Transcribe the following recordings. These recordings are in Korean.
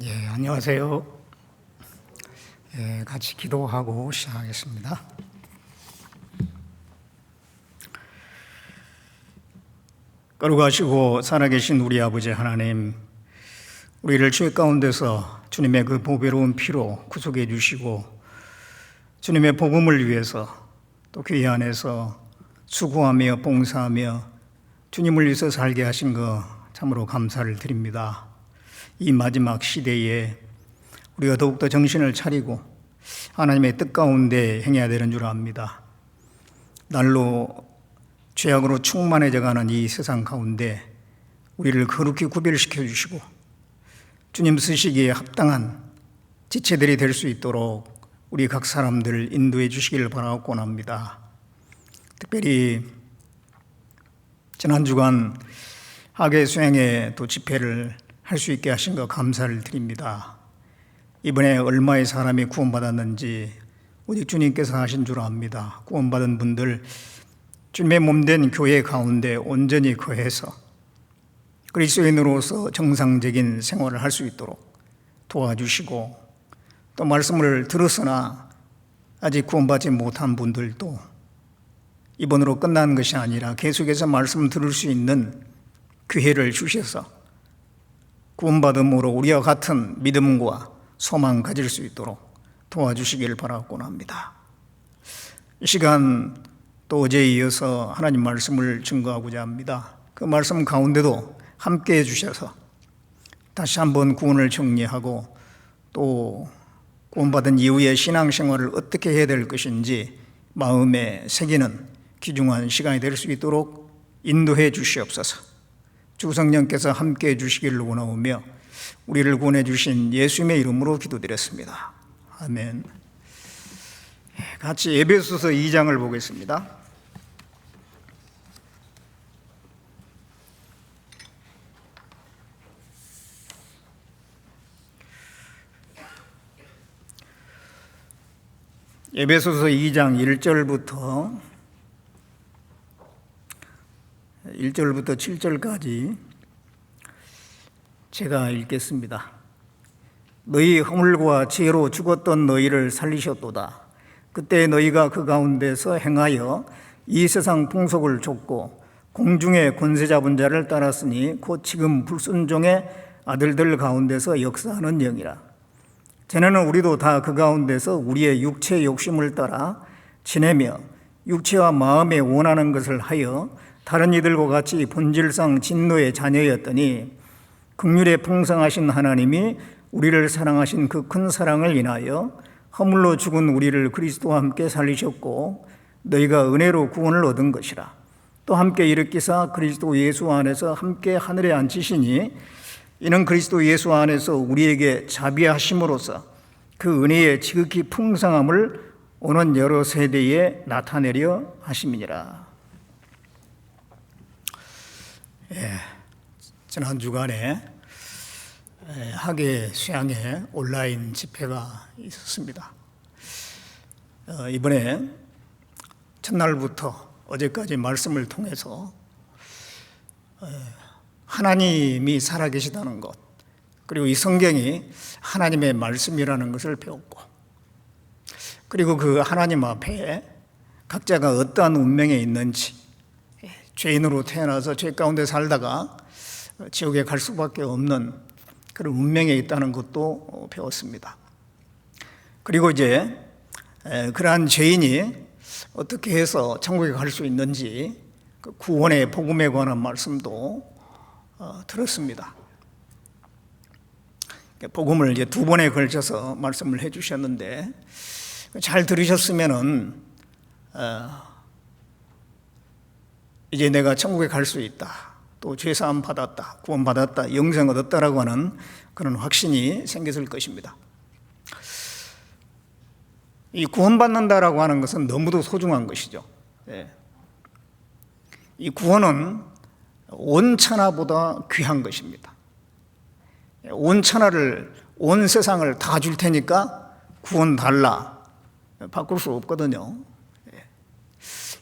안녕하세요. 같이 기도하고 시작하겠습니다. 거룩하시고 살아계신 우리 아버지 하나님, 우리를 죄 가운데서 주님의 그 보배로운 피로 구속해 주시고 주님의 복음을 위해서 또 교회 안에서 수고하며 봉사하며 주님을 위해서 살게 하신 거 참으로 감사를 드립니다. 이 마지막 시대에 우리가 더욱더 정신을 차리고 하나님의 뜻 가운데 행해야 되는 줄 압니다. 날로 죄악으로 충만해져가는 이 세상 가운데 우리를 거룩히 구별시켜 주시고 주님 쓰시기에 합당한 지체들이 될 수 있도록 우리 각 사람들을 인도해 주시기를 바라고 합니다. 특별히 지난 주간 학예 수행회 또 집회를 할 수 있게 하신 것 감사를 드립니다. 이번에 얼마의 사람이 구원받았는지 오직 주님께서 하신 줄 압니다. 구원받은 분들 주님의 몸된 교회 가운데 온전히 거해서 그리스도인으로서 정상적인 생활을 할 수 있도록 도와주시고, 또 말씀을 들었으나 아직 구원받지 못한 분들도 이번으로 끝난 것이 아니라 계속해서 말씀을 들을 수 있는 기회를 주셔서 구원받음으로 우리와 같은 믿음과 소망 가질 수 있도록 도와주시기를 바라곤 합니다. 이 시간 또 어제에 이어서 하나님 말씀을 증거하고자 합니다. 그 말씀 가운데도 함께 해주셔서 다시 한번 구원을 정리하고 또 구원받은 이후의 신앙생활을 어떻게 해야 될 것인지 마음에 새기는 귀중한 시간이 될 수 있도록 인도해 주시옵소서. 주 성령께서 함께해 주시기를 원하오며 우리를 구원해 주신 예수님의 이름으로 기도드렸습니다. 아멘. 같이 에베소서 2장을 보겠습니다. 에베소서 2장 1절부터 7절까지 제가 읽겠습니다. 너희 허물과 죄로 죽었던 너희를 살리셨도다. 그때 너희가 그 가운데서 행하여 이 세상 풍속을 좇고 공중의 권세 잡은 자를 따랐으니 곧 지금 불순종의 아들들 가운데서 역사하는 영이라. 전에는 우리도 다 그 가운데서 우리의 육체의 욕심을 따라 지내며 육체와 마음에 원하는 것을 하여 다른 이들과 같이 본질상 진노의 자녀였더니 긍휼에 풍성하신 하나님이 우리를 사랑하신 그 큰 사랑을 인하여 허물로 죽은 우리를 그리스도와 함께 살리셨고 너희가 은혜로 구원을 얻은 것이라. 또 함께 일으키사 그리스도 예수 안에서 함께 하늘에 앉히시니 이는 그리스도 예수 안에서 우리에게 자비하심으로써 그 은혜의 지극히 풍성함을 오는 여러 세대에 나타내려 하심이니라. 지난 주간에 학예 수양회 온라인 집회가 있었습니다. 이번에 첫날부터 어제까지 말씀을 통해서 하나님이 살아계시다는 것, 그리고 이 성경이 하나님의 말씀이라는 것을 배웠고, 그리고 그 하나님 앞에 각자가 어떠한 운명에 있는지, 죄인으로 태어나서 죄 가운데 살다가 지옥에 갈 수밖에 없는 그런 운명에 있다는 것도 배웠습니다. 그리고 이제 그러한 죄인이 어떻게 해서 천국에 갈 수 있는지 그 구원의 복음에 관한 말씀도 들었습니다. 복음을 이제 두 번에 걸쳐서 말씀을 해주셨는데 잘 들으셨으면은 이제 내가 천국에 갈 수 있다, 또 죄사함 받았다, 구원 받았다, 영생 얻었다라고 하는 그런 확신이 생겼을 것입니다. 이 구원받는다라고 하는 것은 너무도 소중한 것이죠. 이 구원은 온 천하보다 귀한 것입니다. 온 천하를, 온 세상을 다 줄 테니까 구원 달라, 바꿀 수 없거든요.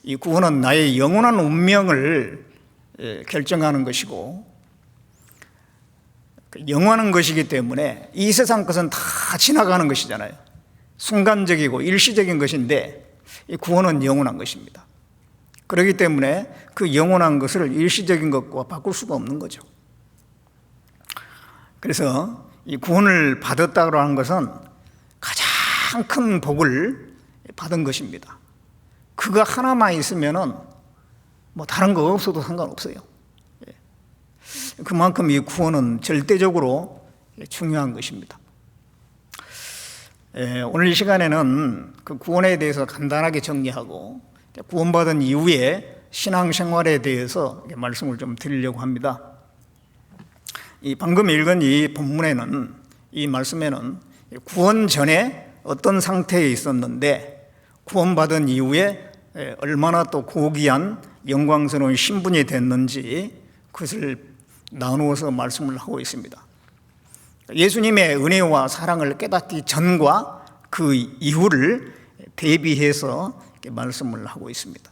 이 구원은 나의 영원한 운명을 결정하는 것이고, 영원한 것이기 때문에 이 세상 것은 다 지나가는 것이잖아요. 순간적이고 일시적인 것인데 이 구원은 영원한 것입니다. 그렇기 때문에 그 영원한 것을 일시적인 것과 바꿀 수가 없는 거죠. 그래서 이 구원을 받았다고 하는 것은 가장 큰 복을 받은 것입니다. 그거 하나만 있으면은 뭐 다른 거 없어도 상관없어요. 그만큼 이 구원은 절대적으로 중요한 것입니다. 오늘 이 시간에는 그 구원에 대해서 간단하게 정리하고 구원받은 이후에 신앙생활에 대해서 말씀을 좀 드리려고 합니다. 이 방금 읽은 이 본문에는, 이 말씀에는 구원 전에 어떤 상태에 있었는데 구원받은 이후에 얼마나 또 고귀한 영광스러운 신분이 됐는지 그것을 나누어서 말씀을 하고 있습니다. 예수님의 은혜와 사랑을 깨닫기 전과 그 이후를 대비해서 말씀을 하고 있습니다.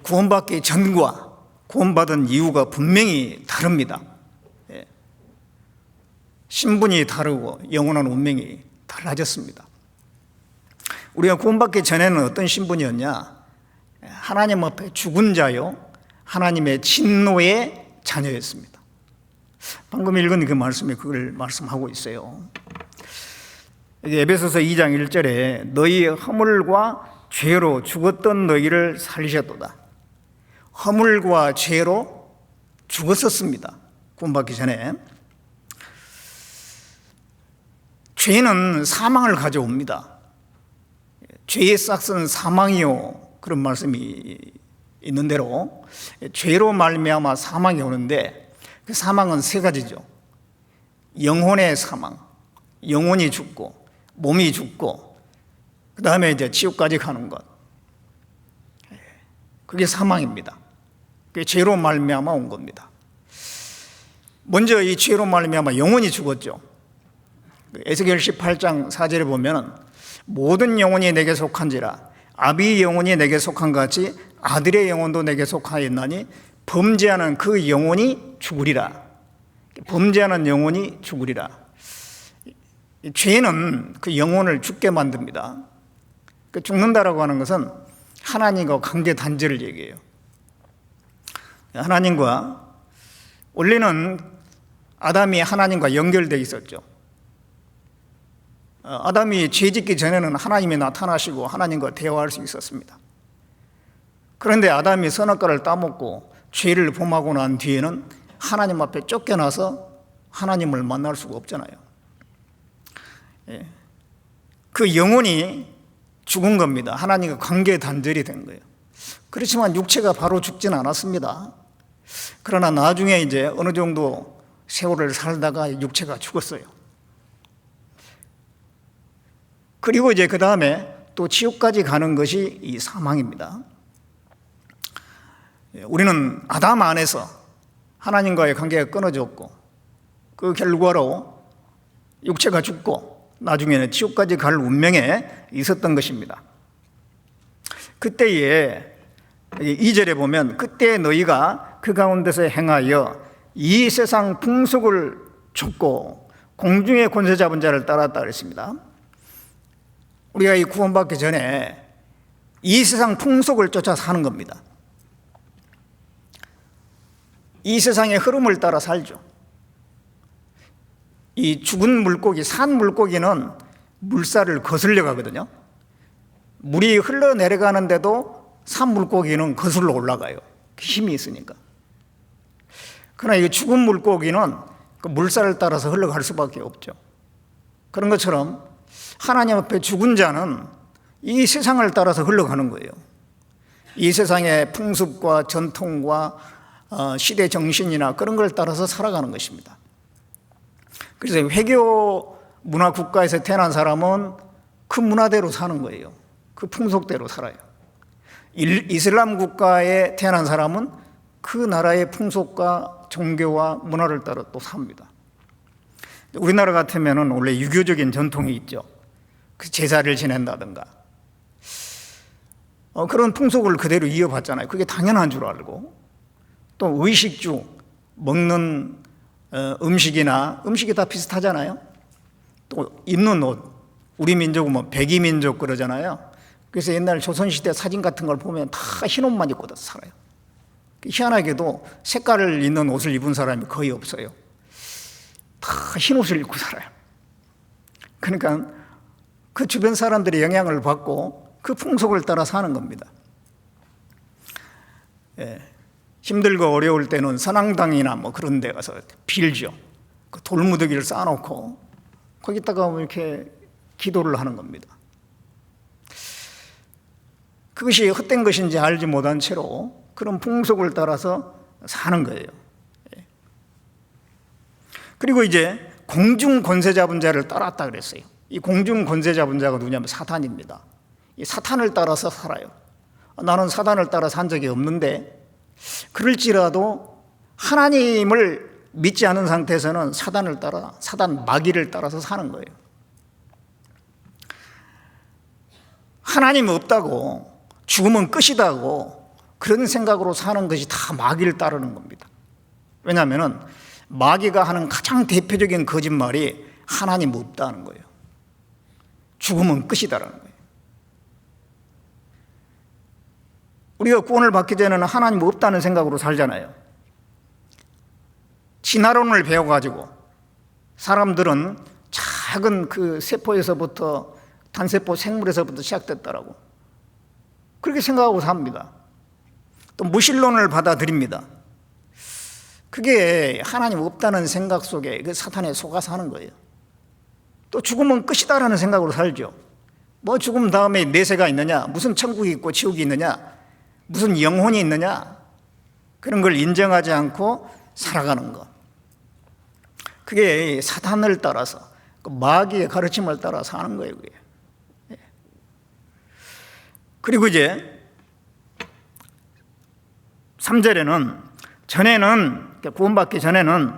구원받기 전과 구원받은 이유가 분명히 다릅니다. 신분이 다르고 영원한 운명이 달라졌습니다. 우리가 구원받기 전에는 어떤 신분이었냐? 하나님 앞에 죽은 자요, 하나님의 진노의 자녀였습니다. 방금 읽은 그 말씀이 그걸 말씀하고 있어요. 에베소서 2장 1절에 너희 허물과 죄로 죽었던 너희를 살리셨도다. 허물과 죄로 죽었었습니다. 구원받기 전에. 죄는 사망을 가져옵니다. 죄의 싹은 사망이요, 그런 말씀이 있는 대로 죄로 말미암아 사망이 오는데 그 사망은 세 가지죠. 영혼의 사망, 영혼이 죽고 몸이 죽고 그 다음에 이제 지옥까지 가는 것, 그게 사망입니다. 그게 죄로 말미암아 온 겁니다. 먼저 이 죄로 말미암아 영혼이 죽었죠. 에스겔 18장 4절에 보면 모든 영혼이 내게 속한지라 아비의 영혼이 내게 속한 같이 아들의 영혼도 내게 속하였나니 범죄하는 그 영혼이 죽으리라. 범죄하는 영혼이 죽으리라. 죄는 그 영혼을 죽게 만듭니다. 죽는다라고 하는 것은 하나님과 관계 단절을 얘기해요. 하나님과, 원래는 아담이 하나님과 연결되어 있었죠. 아담이 죄 짓기 전에는 하나님이 나타나시고 하나님과 대화할 수 있었습니다. 그런데 아담이 선악과를 따먹고 죄를 범하고 난 뒤에는 하나님 앞에 쫓겨나서 하나님을 만날 수가 없잖아요. 그 영혼이 죽은 겁니다. 하나님과 관계 단절이 된 거예요. 그렇지만 육체가 바로 죽진 않았습니다. 그러나 나중에 이제 어느 정도 세월을 살다가 육체가 죽었어요. 그리고 이제 그 다음에 또 지옥까지 가는 것이 이 사망입니다. 우리는 아담 안에서 하나님과의 관계가 끊어졌고 그 결과로 육체가 죽고 나중에는 지옥까지 갈 운명에 있었던 것입니다. 그때에 2절에 보면 그때 너희가 그 가운데서 행하여 이 세상 풍속을 쫓고 공중의 권세 잡은 자를 따랐다 그랬습니다. 우리가 이 구원받기 전에 이 세상 풍속을 쫓아 사는 겁니다. 이 세상의 흐름을 따라 살죠. 이 죽은 물고기, 산 물고기는 물살을 거슬려 가거든요. 물이 흘러내려가는데도 산 물고기는 거슬러 올라가요. 힘이 있으니까. 그러나 이 죽은 물고기는 그 물살을 따라서 흘러갈 수밖에 없죠. 그런 것처럼 하나님 앞에 죽은 자는 이 세상을 따라서 흘러가는 거예요. 이 세상의 풍습과 전통과 시대 정신이나 그런 걸 따라서 살아가는 것입니다. 그래서 회교 문화 국가에서 태어난 사람은 그 문화대로 사는 거예요. 그 풍속대로 살아요. 이슬람 국가에 태어난 사람은 그 나라의 풍속과 종교와 문화를 따라 또 삽니다. 우리나라 같으면 원래 유교적인 전통이 있죠. 그 제사를 지낸다든가 그런 풍속을 그대로 이어봤잖아요. 그게 당연한 줄 알고 또 의식주, 먹는 음식이 다 비슷하잖아요. 또 입는 옷, 우리 민족은 뭐 백이민족 그러잖아요. 그래서 옛날 조선시대 사진 같은 걸 보면 다 흰 옷만 입고 살아요. 희한하게도 색깔을 있는 옷을 입은 사람이 거의 없어요. 다 흰 옷을 입고 살아요. 그러니까 그 주변 사람들의 영향을 받고 그 풍속을 따라 사는 겁니다. 예. 힘들고 어려울 때는 선앙당이나 뭐 그런 데 가서 빌죠. 그 돌무더기를 쌓아놓고 거기다가 이렇게 기도를 하는 겁니다. 그것이 헛된 것인지 알지 못한 채로 그런 풍속을 따라서 사는 거예요. 그리고 이제 공중 권세 잡은 자를 따랐다 그랬어요. 이 공중 권세 잡은 자가 누구냐면 사탄입니다. 이 사탄을 따라서 살아요. 나는 사탄을 따라 산 적이 없는데, 그럴지라도 하나님을 믿지 않은 상태에서는 사단 마귀를 따라서 사는 거예요. 하나님이 없다고, 죽으면 끝이다고 그런 생각으로 사는 것이 다 마귀를 따르는 겁니다. 왜냐하면 마귀가 하는 가장 대표적인 거짓말이 하나님 없다는 거예요. 죽으면 끝이다라는 거예요. 우리가 구원을 받기 전에는 하나님 없다는 생각으로 살잖아요. 진화론을 배워가지고 사람들은 작은 그 세포에서부터, 단세포 생물에서부터 시작됐다라고 그렇게 생각하고 삽니다. 또 무신론을 받아들입니다. 그게 하나님 없다는 생각 속에 그 사탄에 속아 사는 거예요. 또 죽으면 끝이다라는 생각으로 살죠. 뭐 죽음 다음에 내세가 있느냐, 무슨 천국이 있고 지옥이 있느냐, 무슨 영혼이 있느냐, 그런 걸 인정하지 않고 살아가는 것. 그게 사탄을 따라서, 그 마귀의 가르침을 따라 사는 거예요. 그게. 그리고 이제 3절에는 전에는, 구원받기 전에는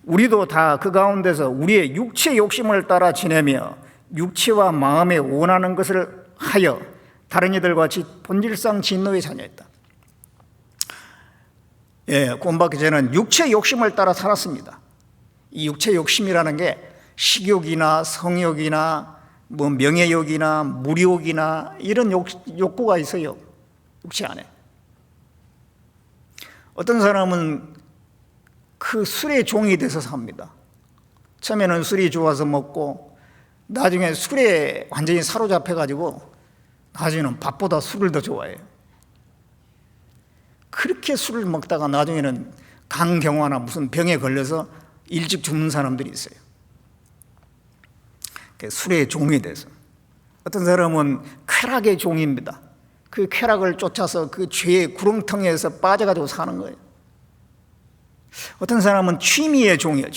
우리도 다 그 가운데서 우리의 육체의 욕심을 따라 지내며 육체와 마음에 원하는 것을 하여 다른 이들과 같이 본질상 진노의 자녀였다. 구원받기 전에는 육체의 욕심을 따라 살았습니다. 이 육체의 욕심이라는 게 식욕이나 성욕이나 뭐 명예욕이나 물욕이나 이런 욕구가 있어요. 육체 안에. 어떤 사람은 그 술의 종이 돼서 삽니다. 처음에는 술이 좋아서 먹고 나중에 술에 완전히 사로잡혀가지고 나중에는 밥보다 술을 더 좋아해요. 그렇게 술을 먹다가 나중에는 간경화나 무슨 병에 걸려서 일찍 죽는 사람들이 있어요. 술의 종이 돼서. 어떤 사람은 쾌락의 종입니다. 그 쾌락을 쫓아서 그 죄의 구렁텅이에서 빠져가지고 사는 거예요. 어떤 사람은 취미의 종이에요.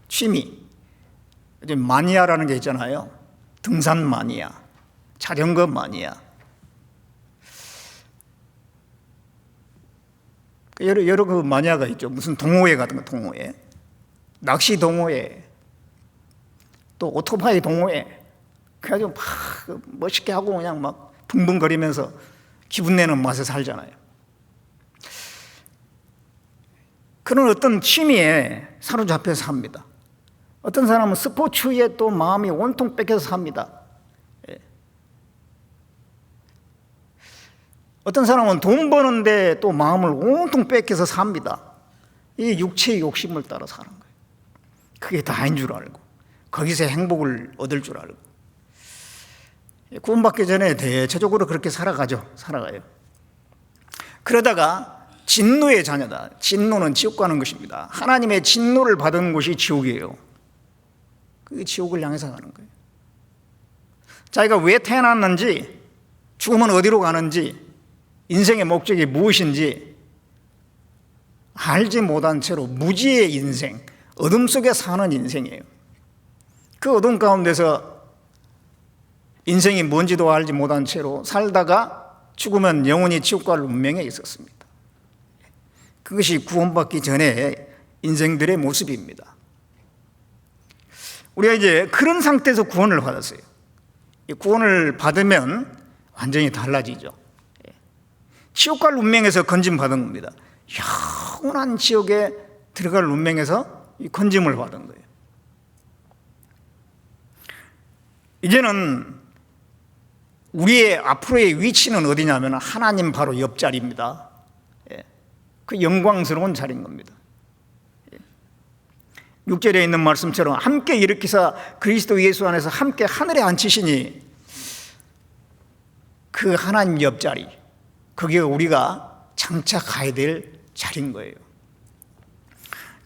취미. 마니아라는 게 있잖아요. 등산 마니아, 자전거 마니아. 여러 그 마니아가 있죠. 무슨 동호회 같은 거, 동호회. 낚시 동호회. 또 오토바이 동호회. 그래가지고 막 멋있게 하고 그냥 막 붕붕거리면서 기분 내는 맛에 살잖아요. 그런 어떤 취미에 사로잡혀서 삽니다. 어떤 사람은 스포츠에 또 마음이 온통 뺏겨서 삽니다. 어떤 사람은 돈 버는데 또 마음을 온통 뺏겨서 삽니다. 이 육체의 욕심을 따라 사는 거예요. 그게 다인 줄 알고 거기서 행복을 얻을 줄 알고. 구원받기 전에 대체적으로 그렇게 살아가요. 그러다가 진노의 자녀다. 진노는 지옥 가는 것입니다. 하나님의 진노를 받은 곳이 지옥이에요. 그 지옥을 향해서 가는 거예요. 자기가 왜 태어났는지, 죽으면 어디로 가는지, 인생의 목적이 무엇인지 알지 못한 채로 무지의 인생, 어둠 속에 사는 인생이에요. 그 어둠 가운데서 인생이 뭔지도 알지 못한 채로 살다가 죽으면 영원히 지옥 갈 운명에 있었습니다. 그것이 구원받기 전에 인생들의 모습입니다. 우리가 이제 그런 상태에서 구원을 받았어요. 이 구원을 받으면 완전히 달라지죠. 지옥 갈 운명에서 건짐받은 겁니다. 영원한 지옥에 들어갈 운명에서 이 건짐을 받은 거예요. 이제는 우리의 앞으로의 위치는 어디냐면 하나님 바로 옆자리입니다. 그 영광스러운 자리인 겁니다. 6절에 있는 말씀처럼 함께 일으키사 그리스도 예수 안에서 함께 하늘에 앉히시니 그 하나님 옆자리, 그게 우리가 장차 가야 될 자리인 거예요.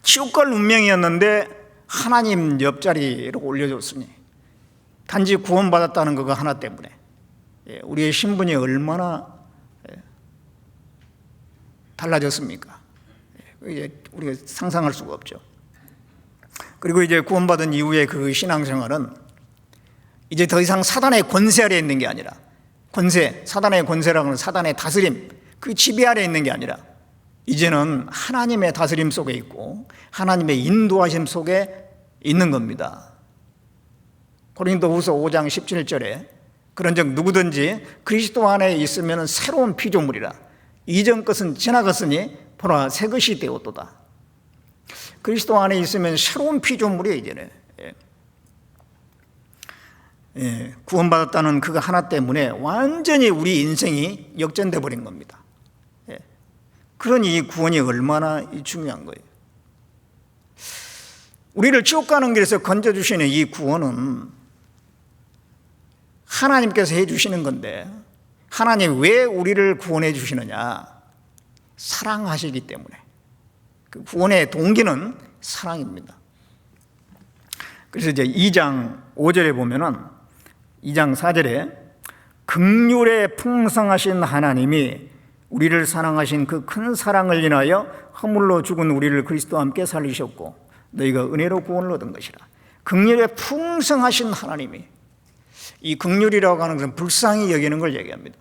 지옥 갈 운명이었는데 하나님 옆자리로 올려줬으니 단지 구원받았다는 그거 하나 때문에 우리의 신분이 얼마나 달라졌습니까? 이제 우리가 상상할 수가 없죠. 그리고 이제 구원받은 이후에 그 신앙생활은 이제 더 이상 사단의 권세 아래 있는 게 아니라, 권세, 사단의 권세라는 건 사단의 다스림, 그 지배 아래 있는 게 아니라 이제는 하나님의 다스림 속에 있고 하나님의 인도하심 속에 있는 겁니다. 고린도후서 5장 17절에 그런즉 누구든지 그리스도 안에 있으면 새로운 피조물이라 이전 것은 지나갔으니 보라 새 것이 되었도다. 그리스도 안에 있으면 새로운 피조물이에요. 이제는 구원받았다는 그거 하나 때문에 완전히 우리 인생이 역전돼 버린 겁니다. 그러니 이 구원이 얼마나 중요한 거예요. 우리를 지옥 가는 길에서 건져주시는 이 구원은 하나님께서 해주시는 건데, 하나님 왜 우리를 구원해 주시느냐? 사랑하시기 때문에. 그 구원의 동기는 사랑입니다. 그래서 이제 2장 5절에 보면은 2장 4절에 긍휼에 풍성하신 하나님이 우리를 사랑하신 그 큰 사랑을 인하여 허물로 죽은 우리를 그리스도와 함께 살리셨고 너희가 은혜로 구원을 얻은 것이라. 긍휼에 풍성하신 하나님이, 이 긍휼이라고 하는 것은 불쌍히 여기는 걸 얘기합니다.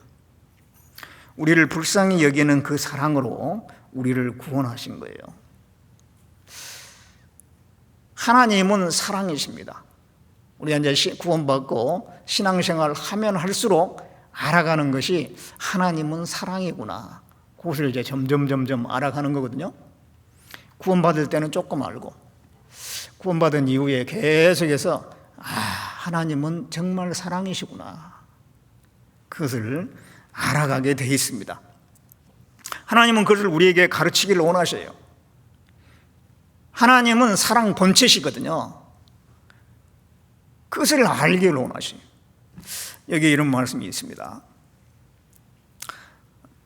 우리를 불쌍히 여기는 그 사랑으로 우리를 구원하신 거예요. 하나님은 사랑이십니다. 우리가 이제 구원받고 신앙생활을 하면 할수록 알아가는 것이 하나님은 사랑이구나. 그것을 이제 점점 알아가는 거거든요. 구원받을 때는 조금 알고, 구원받은 이후에 계속해서 하나님은 정말 사랑이시구나. 그것을 알아가게 되어 있습니다. 하나님은 그것을 우리에게 가르치기를 원하셔요. 하나님은 사랑 본체시거든요. 그것을 알기를 원하셔요. 여기 이런 말씀이 있습니다.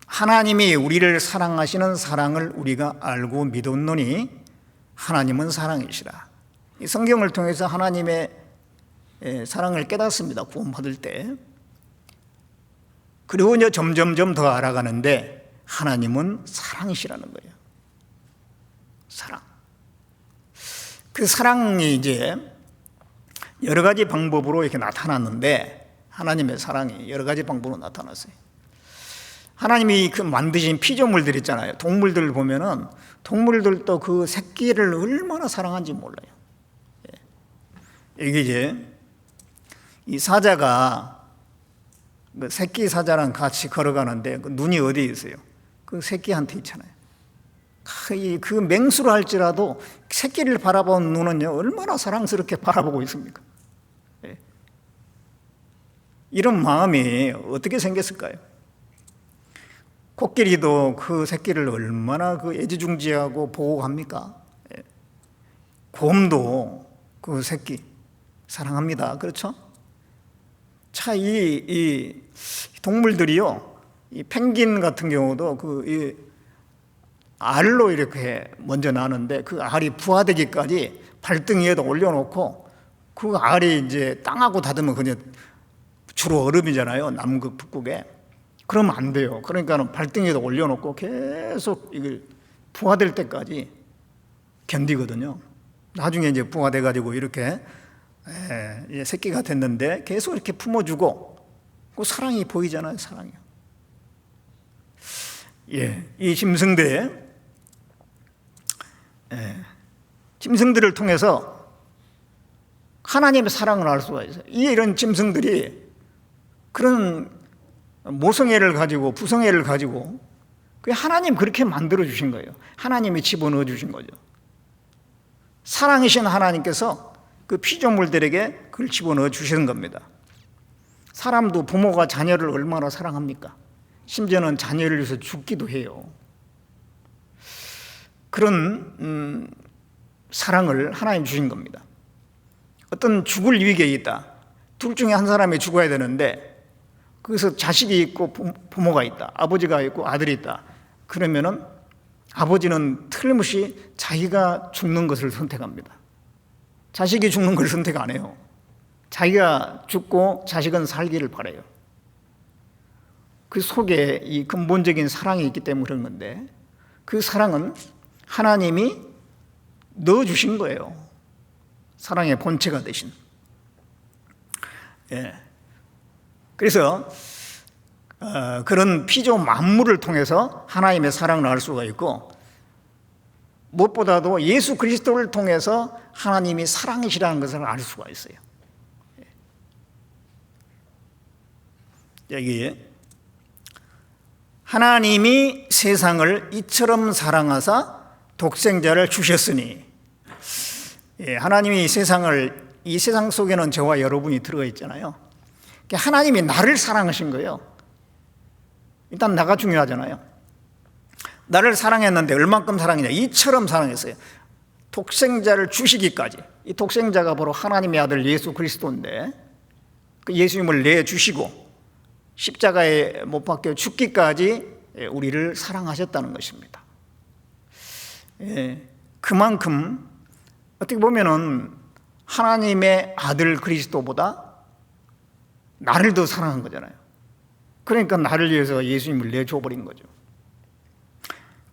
하나님이 우리를 사랑하시는 사랑을 우리가 알고 믿었노니 하나님은 사랑이시라. 이 성경을 통해서 하나님의 사랑을 깨닫습니다. 구원받을 때. 그리고 이제 점점 더 알아가는데 하나님은 사랑이시라는 거예요. 사랑. 그 사랑이 이제 여러 가지 방법으로 이렇게 나타났는데, 하나님의 사랑이 여러 가지 방법으로 나타났어요. 하나님이 그 만드신 피조물들 있잖아요. 동물들 보면은 동물들도 그 새끼를 얼마나 사랑한지 몰라요. 이게 이제 이 사자가 그 새끼 사자랑 같이 걸어가는데 그 눈이 어디에 있어요? 그 새끼한테 있잖아요. 그 맹수를 할지라도 새끼를 바라보는 눈은요 얼마나 사랑스럽게 바라보고 있습니까? 이런 마음이 어떻게 생겼을까요? 코끼리도 그 새끼를 얼마나 그 애지중지하고 보호합니까? 곰도 그 새끼 사랑합니다. 그렇죠? 자, 이 동물들이요, 이 펭귄 같은 경우도 이 알로 이렇게 먼저 나는데 그 알이 부화되기까지 발등위에다 올려놓고 그 알이 이제 땅하고 닿으면 그냥 주로 얼음이잖아요. 남극, 북극에. 그러면 안 돼요. 그러니까 발등위에다 올려놓고 계속 이걸 부화될 때까지 견디거든요. 나중에 이제 부화돼가지고 이렇게 새끼가 됐는데 계속 이렇게 품어주고 그 사랑이 보이잖아요. 사랑이요. 이 짐승들을 통해서 하나님의 사랑을 알 수가 있어요. 이런 짐승들이 그런 모성애를 가지고 부성애를 가지고 하나님 그렇게 만들어 주신 거예요. 하나님이 집어넣어 주신 거죠. 사랑이신 하나님께서 그 피조물들에게 그걸 집어넣어 주시는 겁니다. 사람도 부모가 자녀를 얼마나 사랑합니까? 심지어는 자녀를 위해서 죽기도 해요. 그런 사랑을 하나님 주신 겁니다. 어떤 죽을 위기에 있다. 둘 중에 한 사람이 죽어야 되는데 거기서 자식이 있고 부모가 있다. 아버지가 있고 아들이 있다. 그러면은 아버지는 틀림없이 자기가 죽는 것을 선택합니다. 자식이 죽는 걸 선택 안 해요. 자기가 죽고 자식은 살기를 바라요. 그 속에 이 근본적인 사랑이 있기 때문에 그런 건데, 그 사랑은 하나님이 넣어주신 거예요. 사랑의 본체가 되신. 그래서 그런 피조 만물을 통해서 하나님의 사랑을 알 수가 있고, 무엇보다도 예수 그리스도를 통해서 하나님이 사랑이시라는 것을 알 수가 있어요. 여기 하나님이 세상을 이처럼 사랑하사 독생자를 주셨으니, 하나님이 이 세상 속에는 저와 여러분이 들어가 있잖아요. 하나님이 나를 사랑하신 거예요. 일단 나가 중요하잖아요. 나를 사랑했는데 얼만큼 사랑했냐? 이처럼 사랑했어요. 독생자를 주시기까지. 이 독생자가 바로 하나님의 아들 예수 그리스도인데, 그 예수님을 내주시고 십자가에 못 박혀 죽기까지 우리를 사랑하셨다는 것입니다. 그만큼 어떻게 보면은 하나님의 아들 그리스도보다 나를 더 사랑한 거잖아요. 그러니까 나를 위해서 예수님을 내줘버린 거죠.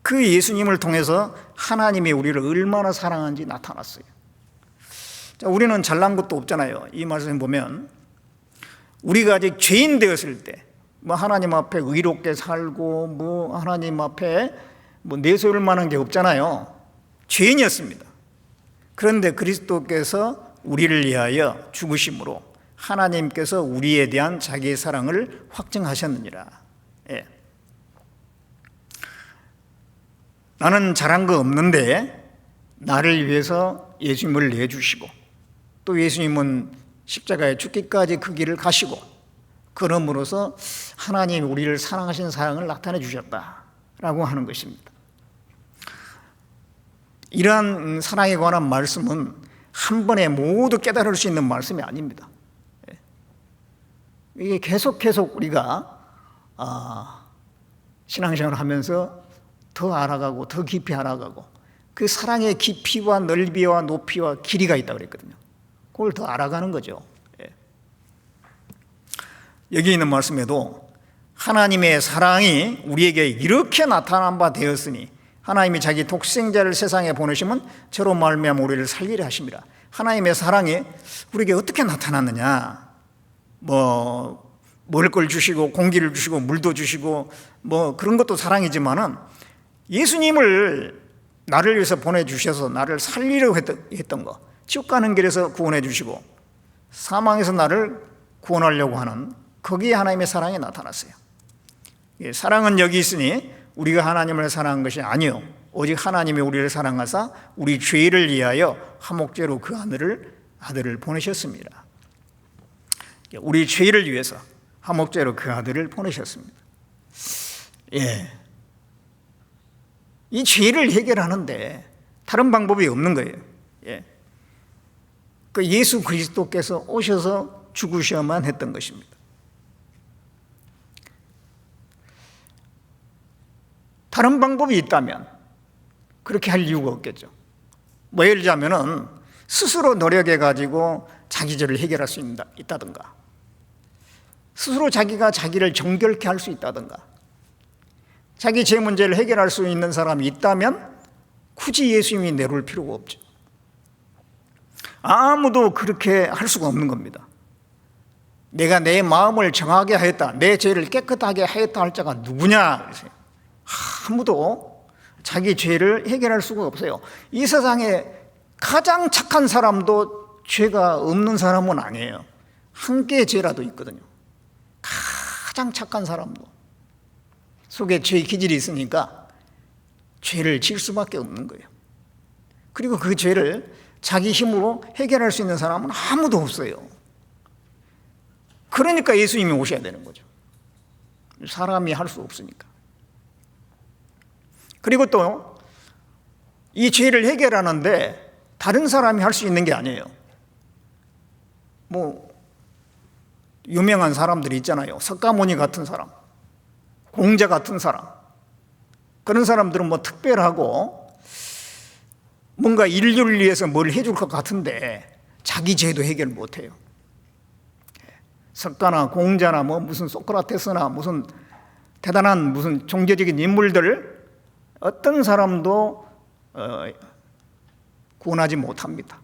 그 예수님을 통해서 하나님이 우리를 얼마나 사랑하는지 나타났어요. 자, 우리는 잘난 것도 없잖아요. 이 말씀 보면 우리가 아직 죄인 되었을 때, 하나님 앞에 의롭게 살고, 하나님 앞에 내세울 만한 게 없잖아요. 죄인이었습니다. 그런데 그리스도께서 우리를 위하여 죽으심으로 하나님께서 우리에 대한 자기의 사랑을 확증하셨느니라. 나는 잘한 거 없는데 나를 위해서 예수님을 내주시고, 또 예수님은 십자가에 죽기까지 그 길을 가시고, 그럼으로써 하나님이 우리를 사랑하신 사랑을 나타내 주셨다라고 하는 것입니다. 이러한 사랑에 관한 말씀은 한 번에 모두 깨달을 수 있는 말씀이 아닙니다. 이게 계속 우리가 신앙생활을 하면서 더 알아가고 더 깊이 알아가고, 그 사랑의 깊이와 넓이와 높이와 길이가 있다고 그랬거든요. 그걸 더 알아가는 거죠. 여기 있는 말씀에도 하나님의 사랑이 우리에게 이렇게 나타난 바 되었으니 하나님이 자기 독생자를 세상에 보내시면 저로 말미암아 우리를 살리려 하심이라. 하나님의 사랑이 우리에게 어떻게 나타났느냐? 먹을 걸 주시고 공기를 주시고 물도 주시고 그런 것도 사랑이지만은, 예수님을 나를 위해서 보내주셔서 나를 살리려고 했던 거, 지옥 가는 길에서 구원해 주시고 사망에서 나를 구원하려고 하는, 거기에 하나님의 사랑이 나타났어요. 사랑은 여기 있으니 우리가 하나님을 사랑한 것이 아니요 오직 하나님이 우리를 사랑하사 우리 죄를 위하여 화목제로 그 아들을 보내셨습니다. 우리 죄를 위해서 화목제로 그 아들을 보내셨습니다. 이 죄를 해결하는데 다른 방법이 없는 거예요. 그 예수 그리스도께서 오셔서 죽으셔야만 했던 것입니다. 다른 방법이 있다면 그렇게 할 이유가 없겠죠. 예를 들자면은 스스로 노력해가지고 자기 죄를 해결할 수 있다든가, 스스로 자기가 자기를 정결케 할 수 있다든가, 자기 죄 문제를 해결할 수 있는 사람이 있다면 굳이 예수님이 내려올 필요가 없죠. 아무도 그렇게 할 수가 없는 겁니다. 내가 내 마음을 정하게 하였다, 내 죄를 깨끗하게 하였다 할 자가 누구냐? 아무도 자기 죄를 해결할 수가 없어요. 이 세상에 가장 착한 사람도 죄가 없는 사람은 아니에요. 한 개의 죄라도 있거든요. 가장 착한 사람도 속에 죄의 기질이 있으니까 죄를 지을 수밖에 없는 거예요. 그리고 그 죄를 자기 힘으로 해결할 수 있는 사람은 아무도 없어요. 그러니까 예수님이 오셔야 되는 거죠. 사람이 할 수 없으니까. 그리고 또 이 죄를 해결하는데 다른 사람이 할 수 있는 게 아니에요. 뭐 유명한 사람들이 있잖아요. 석가모니 같은 사람, 공자 같은 사람. 그런 사람들은 뭐 특별하고 뭔가 인류를 위해서 뭘 해줄 것 같은데 자기 죄도 해결 못해요. 석가나 공자나 뭐 무슨 소크라테스나 무슨 대단한 무슨 종교적인 인물들 어떤 사람도 구원하지 못합니다.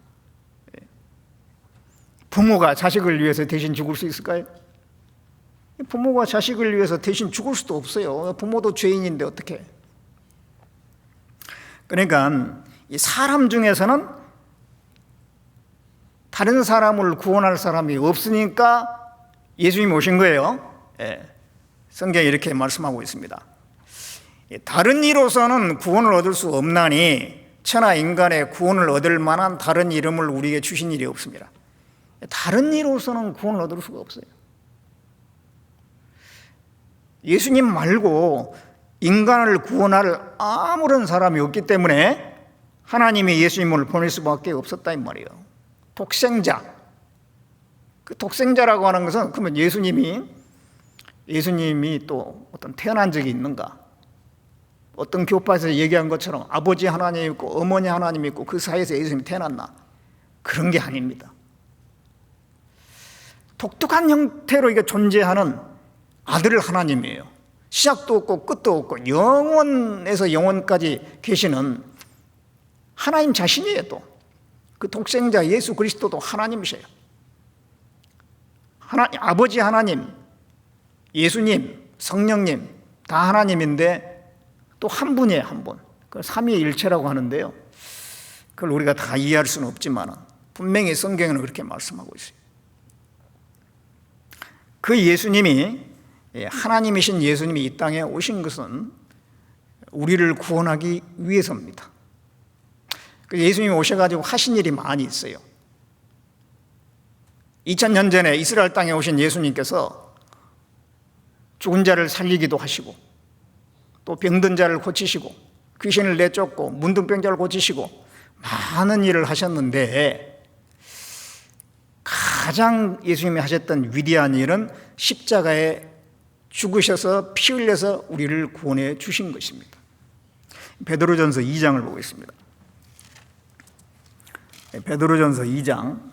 부모가 자식을 위해서 대신 죽을 수 있을까요? 부모가 자식을 위해서 대신 죽을 수도 없어요. 부모도 죄인인데 어떻게? 그러니까 이 사람 중에서는 다른 사람을 구원할 사람이 없으니까 예수님이 오신 거예요. 성경에 이렇게 말씀하고 있습니다. 다른 이로서는 구원을 얻을 수 없나니 천하 인간의 구원을 얻을 만한 다른 이름을 우리에게 주신 일이 없습니다. 다른 이로서는 구원을 얻을 수가 없어요. 예수님 말고 인간을 구원할 아무런 사람이 없기 때문에 하나님이 예수님을 보낼 수밖에 없었다 이 말이에요. 독생자. 그 독생자라고 하는 것은 그러면 예수님이 또 어떤 태어난 적이 있는가? 어떤 교파에서 얘기한 것처럼 아버지 하나님 있고 어머니 하나님 있고 그 사이에서 예수님이 태어났나? 그런 게 아닙니다. 독특한 형태로 이게 존재하는 아들 하나님이에요. 시작도 없고 끝도 없고 영원에서 영원까지 계시는 하나님 자신이에요. 또 그 독생자 예수 그리스도도 하나님이세요. 아버지 하나님, 예수님, 성령님 다 하나님인데 또 한 분이에요. 한 분. 그걸 삼위일체라고 하는데요. 그걸 우리가 다 이해할 수는 없지만 분명히 성경에는 그렇게 말씀하고 있어요. 그 예수님이, 하나님이신 예수님이 이 땅에 오신 것은 우리를 구원하기 위해서입니다. 예수님이 오셔가지고 하신 일이 많이 있어요. 2000년 전에 이스라엘 땅에 오신 예수님께서 죽은 자를 살리기도 하시고 또 병든 자를 고치시고 귀신을 내쫓고 문둥병자를 고치시고 많은 일을 하셨는데 가장 예수님이 하셨던 위대한 일은 십자가에 죽으셔서 피 흘려서 우리를 구원해 주신 것입니다. 베드로전서 2장을 보겠습니다. 베드로전서 2장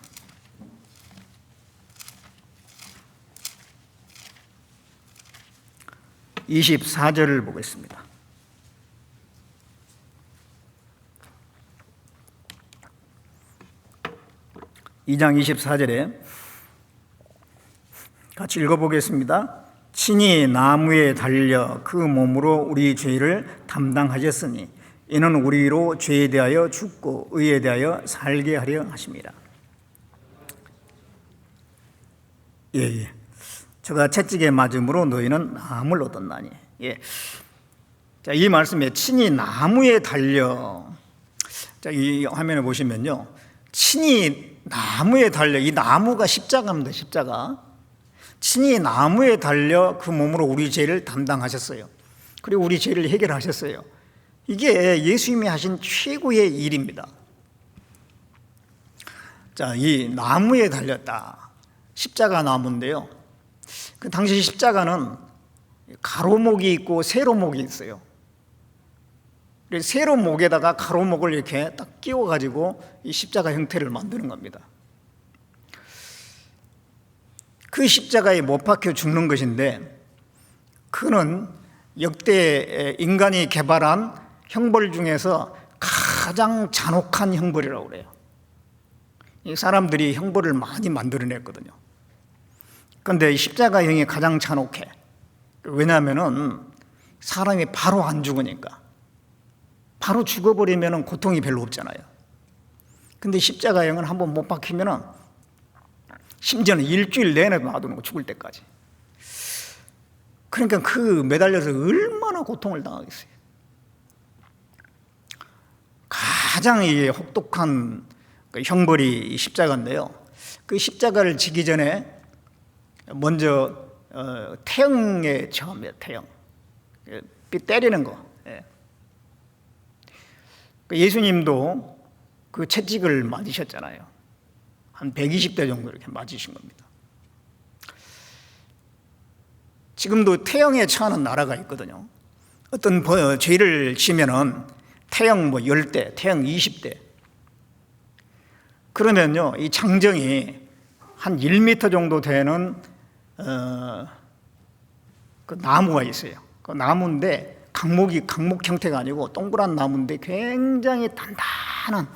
24절을 보겠습니다. 이 장 24절에 같이 읽어보겠습니다. 친히 나무에 달려 그 몸으로 우리 죄를 담당하셨으니 이는 우리로 죄에 대하여 죽고 의에 대하여 살게 하려 하심이라. 예. 저가 채찍에 맞음으로 너희는 나음을 얻었나니. 예. 자, 이 말씀에 친히 나무에 달려. 자, 이 화면에 보시면요. 친히 나무에 달려. 이 나무가 십자가입니다. 십자가. 친히 나무에 달려 그 몸으로 우리 죄를 담당하셨어요. 그리고 우리 죄를 해결하셨어요. 이게 예수님이 하신 최고의 일입니다. 자, 이 나무에 달렸다. 십자가 나무인데요. 그 당시 십자가는 가로목이 있고 세로목이 있어요. 세로목에다가 가로목을 이렇게 딱 끼워가지고 이 십자가 형태를 만드는 겁니다. 그 십자가에 못 박혀 죽는 것인데, 그는 역대 인간이 개발한 형벌 중에서 가장 잔혹한 형벌이라고 그래요. 사람들이 형벌을 많이 만들어냈거든요. 그런데 이 십자가형이 가장 잔혹해. 왜냐하면 사람이 바로 안 죽으니까. 바로 죽어버리면 고통이 별로 없잖아요. 근데 십자가형은 한번 못 박히면 심지어는 일주일 내내 놔두는 거, 죽을 때까지. 그러니까 그 매달려서 얼마나 고통을 당하겠어요. 가장 혹독한 그 형벌이 십자가인데요. 그 십자가를 지기 전에 먼저 태형에 처합니다. 태형, 삐 때리는 거. 예수님도 그 채찍을 맞으셨잖아요. 한 120대 정도 이렇게 맞으신 겁니다. 지금도 태형에 처하는 나라가 있거든요. 어떤 죄를 지면은 태형 10대, 태형 20대. 그러면요, 이 장정이 한 1m 정도 되는 그 나무가 있어요. 그 나무인데 강목 형태가 아니고 동그란 나무인데 굉장히 단단한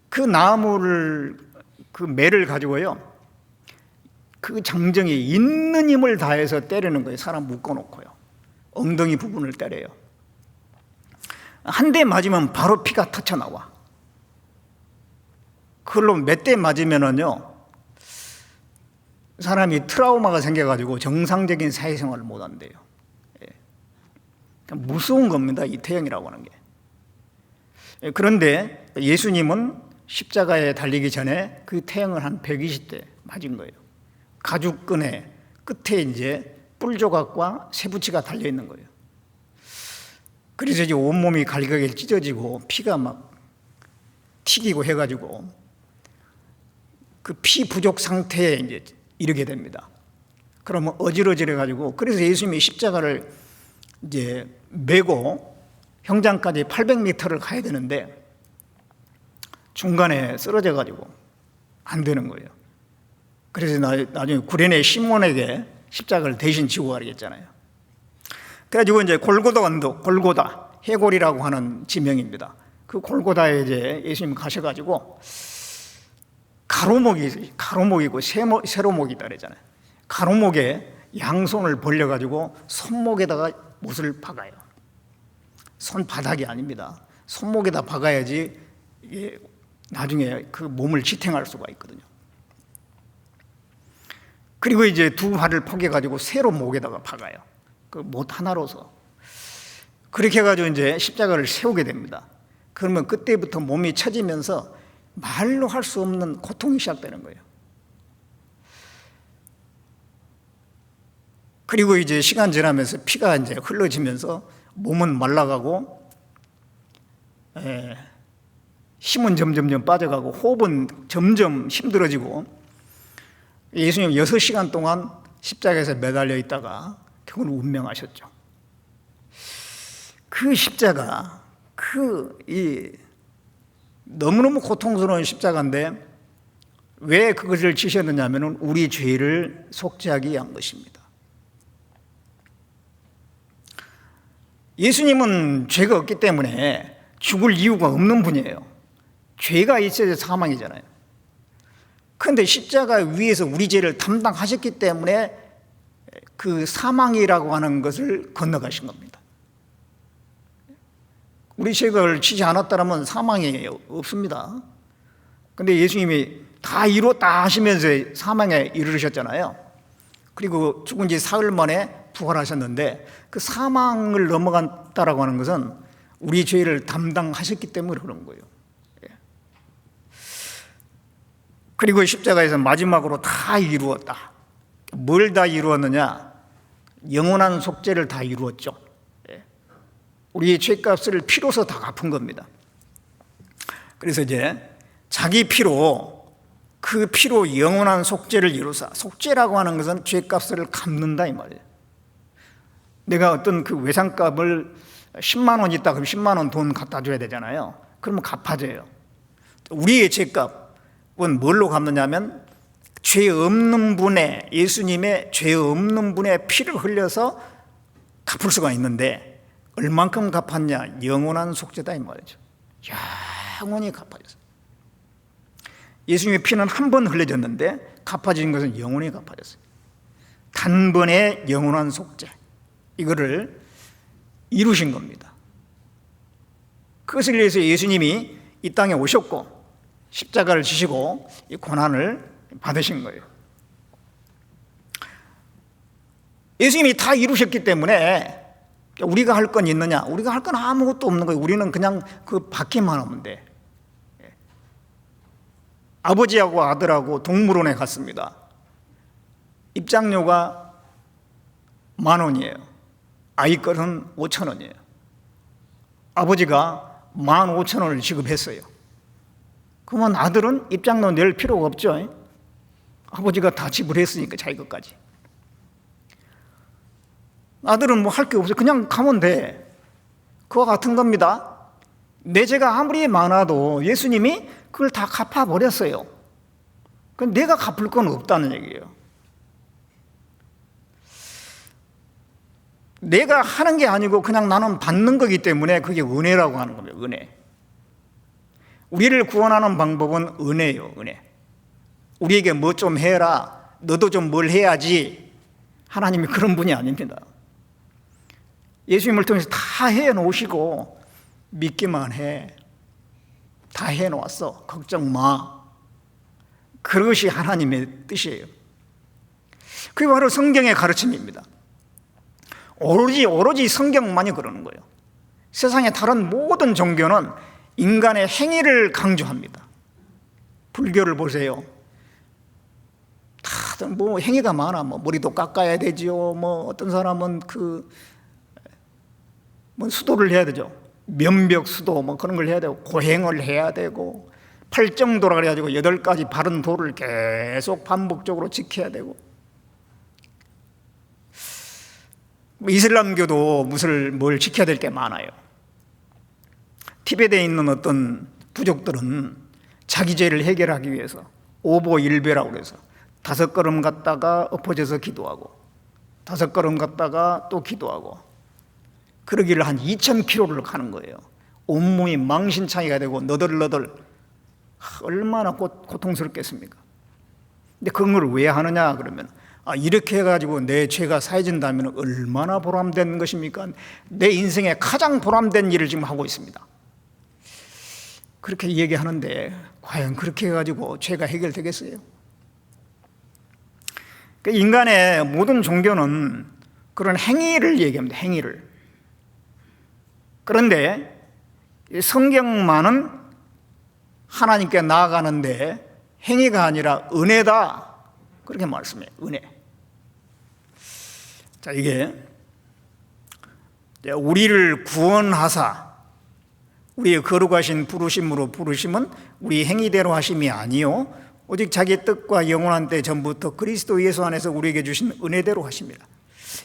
그 나무를, 그 매를 가지고요, 그 장정이 있는 힘을 다해서 때리는 거예요. 사람 묶어놓고요. 엉덩이 부분을 때려요. 한 대 맞으면 바로 피가 터쳐 나와. 그걸로 몇 대 맞으면은요, 사람이 트라우마가 생겨가지고 정상적인 사회생활을 못 한대요. 무서운 겁니다, 이 태형이라고 하는 게. 그런데 예수님은 십자가에 달리기 전에 그 태형을 한 120대 맞은 거예요. 가죽끈에 끝에 이제 뿔 조각과 쇠붙이가 달려 있는 거예요. 그래서 이제 온몸이 갈각에 찢어지고 피가 막 튀기고 해가지고 그 피 부족 상태에 이제 이르게 됩니다. 그러면 어질어질해가지고, 그래서 예수님이 십자가를 이제 메고 형장까지 800m를 가야 되는데 중간에 쓰러져가지고 안 되는 거예요. 그래서 나중에 구레네 시몬에게 십자가를 대신 지고 가겠잖아요. 그래가지고 이제 골고다 언덕, 골고다 해골이라고 하는 지명입니다. 그 골고다에 이제 예수님 가셔가지고 가로목이고 세로목이다 그러잖아요. 가로목에 양손을 벌려가지고 손목에다가 못을 박아요. 손바닥이 아닙니다. 손목에다 박아야지 이게 나중에 그 몸을 지탱할 수가 있거든요. 그리고 이제 두 발을 포개가지고 세로 목에다가 박아요. 그 못 하나로서. 그렇게 해가지고 이제 십자가를 세우게 됩니다. 그러면 그때부터 몸이 처지면서 말로 할 수 없는 고통이 시작되는 거예요. 그리고 이제 시간 지나면서 피가 이제 흘러지면서 몸은 말라가고, 힘은 점점 빠져가고, 호흡은 점점 힘들어지고, 예수님 6시간 동안 십자가에서 매달려 있다가 결국은 운명하셨죠. 그 십자가, 너무너무 고통스러운 십자가인데 왜 그것을 지셨느냐 하면 우리 죄를 속죄하기 위한 것입니다. 예수님은 죄가 없기 때문에 죽을 이유가 없는 분이에요. 죄가 있어야 사망이잖아요. 그런데 십자가 위에서 우리 죄를 담당하셨기 때문에 그 사망이라고 하는 것을 건너가신 겁니다. 우리 죄를 지지 않았다면 사망이 없습니다. 그런데 예수님이 다 이뤘다 하시면서 사망에 이르르셨잖아요. 그리고 죽은 지 사흘 만에 부활하셨는데 그 사망을 넘어간다라고 하는 것은 우리 죄를 담당하셨기 때문에 그런 거예요. 그리고 십자가에서 마지막으로 다 이루었다. 뭘 다 이루었느냐? 영원한 속죄를 다 이루었죠. 우리의 죄값을 피로서 다 갚은 겁니다. 그래서 이제 자기 피로, 그 피로 영원한 속죄를 이루사. 속죄라고 하는 것은 죄값을 갚는다 이 말이에요. 내가 어떤 그 외상값을 10만 원 있다 그럼 10만 원 돈 갖다 줘야 되잖아요. 그러면 갚아져요. 우리의 죄값은 뭘로 갚느냐면 죄 없는 분의, 예수님의 죄 없는 분의 피를 흘려서 갚을 수가 있는데 얼만큼 갚았냐? 영원한 속죄다 이 말이죠. 영원히 갚아졌어요. 예수님의 피는 한 번 흘려졌는데 갚아진 것은 영원히 갚아졌어요. 단번에 영원한 속죄, 이거를 이루신 겁니다. 그것을 위해서 예수님이 이 땅에 오셨고 십자가를 지시고 이 고난을 받으신 거예요. 예수님이 다 이루셨기 때문에 우리가 할 건 있느냐? 우리가 할 건 아무것도 없는 거예요. 우리는 그냥 그 받기만 하면 돼. 아버지하고 아들하고 동물원에 갔습니다. 입장료가 10,000원이에요. 아이 것은 5,000원이에요. 아버지가 15,000원을 지급했어요. 그러면 아들은 입장료 낼 필요가 없죠. 아버지가 다 지불했으니까 자기 것까지. 아들은 뭐 할 게 없어요. 그냥 가면 돼. 그와 같은 겁니다. 내 죄가 아무리 많아도 예수님이 그걸 다 갚아버렸어요. 그럼 내가 갚을 건 없다는 얘기예요. 내가 하는 게 아니고 그냥 나는 받는 거기 때문에 그게 은혜라고 하는 겁니다. 은혜. 우리를 구원하는 방법은 은혜예요. 은혜. 우리에게 뭐 좀 해라, 너도 좀 뭘 해야지, 하나님이 그런 분이 아닙니다. 예수님을 통해서 다 해놓으시고 믿기만 해. 다 해놓았어. 걱정 마. 그것이 하나님의 뜻이에요. 그게 바로 성경의 가르침입니다. 오로지 성경만이 그러는 거예요. 세상의 다른 모든 종교는 인간의 행위를 강조합니다. 불교를 보세요. 다들 뭐 행위가 많아. 뭐 머리도 깎아야 되지요. 뭐 어떤 사람은 뭐 수도를 해야 되죠. 면벽 수도 뭐 그런 걸 해야 되고, 고행을 해야 되고, 팔정도라 그래가지고 8가지 바른 도를 계속 반복적으로 지켜야 되고, 이슬람교도 뭘 지켜야 될 게 많아요. 티베트에 있는 어떤 부족들은 자기 죄를 해결하기 위해서 오보일배라고 그래서 5걸음 갔다가 엎어져서 기도하고 5걸음 갔다가 또 기도하고, 그러기를 한 2,000km를 가는 거예요. 온몸이 망신창이가 되고 너덜너덜. 얼마나 고통스럽겠습니까? 근데 그걸 왜 하느냐 그러면, 이렇게 해가지고 내 죄가 사해진다면 얼마나 보람된 것입니까? 내 인생에 가장 보람된 일을 지금 하고 있습니다. 그렇게 얘기하는데 과연 그렇게 해가지고 죄가 해결되겠어요? 인간의 모든 종교는 그런 행위를 얘기합니다. 행위를. 그런데 성경만은 하나님께 나아가는데 행위가 아니라 은혜다, 그렇게 말씀해요. 은혜. 자, 이게 우리를 구원하사 우리의 거룩하신 부르심으로 부르심은 우리 행위대로 하심이 아니요 오직 자기 뜻과 영원한 때 전부터 그리스도 예수 안에서 우리에게 주신 은혜대로 하십니다.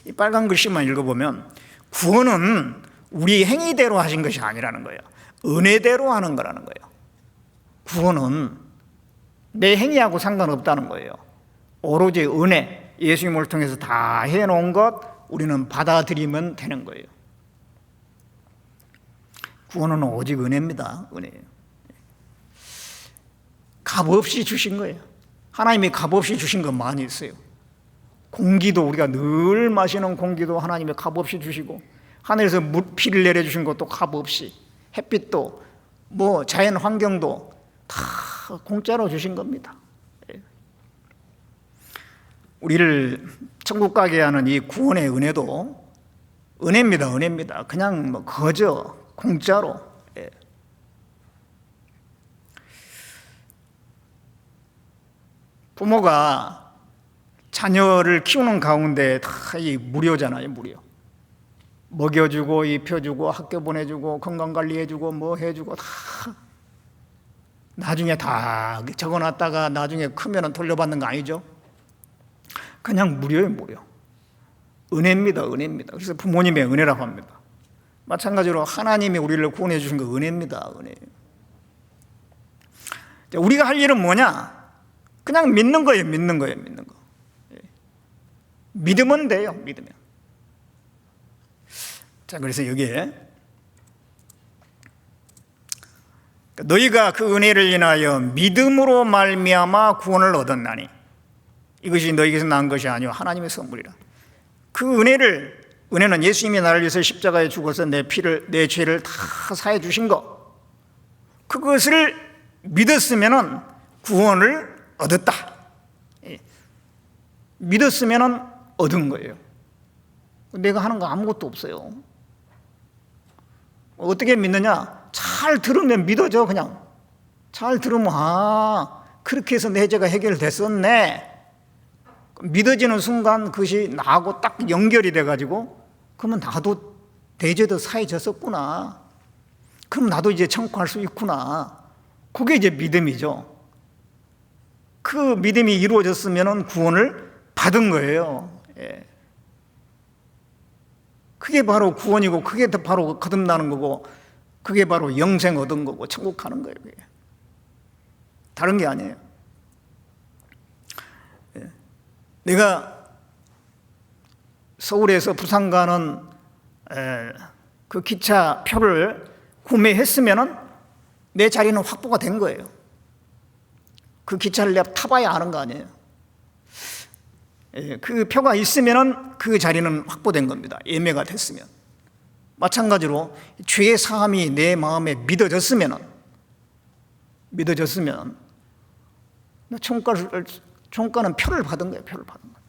이 빨간 글씨만 읽어보면 구원은 우리 행위대로 하신 것이 아니라는 거예요. 은혜대로 하는 거라는 거예요. 구원은 내 행위하고 상관없다는 거예요. 오로지 은혜, 예수님을 통해서 다 해놓은 것 우리는 받아들이면 되는 거예요. 구원은 오직 은혜입니다. 은혜예요. 값없이 주신 거예요. 하나님이 값없이 주신 거 많이 있어요. 공기도, 우리가 늘 마시는 공기도 하나님이 값없이 주시고, 하늘에서 비를 내려주신 것도 값없이, 햇빛도 뭐 자연 환경도 다 공짜로 주신 겁니다. 우리를 천국 가게 하는 이 구원의 은혜도 은혜입니다. 은혜입니다. 그냥 뭐 거저 공짜로. 부모가 자녀를 키우는 가운데 다 이 무료잖아요. 무료. 먹여주고 입혀주고 학교 보내주고 건강관리해주고 뭐 해주고 다 나중에 다 적어놨다가 나중에 크면 돌려받는 거 아니죠? 그냥 무료예요. 무료. 은혜입니다. 은혜입니다. 그래서 부모님의 은혜라고 합니다. 마찬가지로 하나님이 우리를 구원해 주신 거 은혜입니다. 은혜. 우리가 할 일은 뭐냐? 그냥 믿는 거예요. 믿는 거예요. 믿는 거. 믿으면 돼요. 믿으면. 자, 그래서 여기에 너희가 그 은혜를 인하여 믿음으로 말미암아 구원을 얻었나니 이것이 너희에게서 난 것이 아니요 하나님의 선물이라. 그 은혜는 예수님이 나를 위해서 십자가에 죽어서 내 죄를 다 사해 주신 것, 그것을 믿었으면은 구원을 얻었다. 믿었으면은 얻은 거예요. 내가 하는 거 아무것도 없어요. 어떻게 믿느냐? 잘 들으면 믿어져. 그냥 잘 들으면 그렇게 해서 내 죄가 해결됐었네. 믿어지는 순간 그것이 나하고 딱 연결이 돼가지고 그러면 나도 대죄도 사해졌었구나. 그럼 나도 이제 청구할 수 있구나. 그게 이제 믿음이죠. 그 믿음이 이루어졌으면 구원을 받은 거예요. 예. 그게 바로 구원이고, 그게 바로 거듭나는 거고, 그게 바로 영생 얻은 거고, 천국 가는 거예요. 그게. 다른 게 아니에요. 예. 내가 서울에서 부산 가는 그 기차 표를 구매했으면 내 자리는 확보가 된 거예요. 그 기차를 내가 타봐야 아는 거 아니에요. 그 표가 있으면 그 자리는 확보된 겁니다. 예매가 됐으면. 마찬가지로 죄의 사함이 내 마음에 믿어졌으면 천국가는 표를 받은 거예요. 표를 받은 거예요.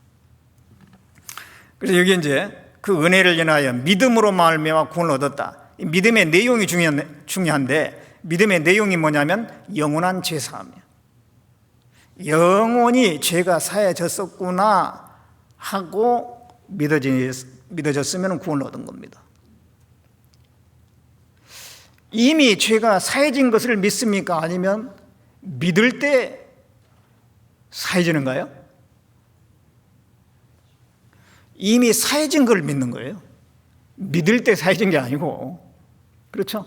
그래서 여기 이제 그 은혜를 인하여 믿음으로 말미암아 구원을 얻었다. 이 믿음의 내용이 중요한데, 믿음의 내용이 뭐냐면 영원한 죄 사함이에요. 영원히 죄가 사해졌었구나 하고 믿어졌으면 구원을 얻은 겁니다. 이미 죄가 사해진 것을 믿습니까? 아니면 믿을 때 사해지는가요? 이미 사해진 걸 믿는 거예요. 믿을 때 사해진 게 아니고. 그렇죠?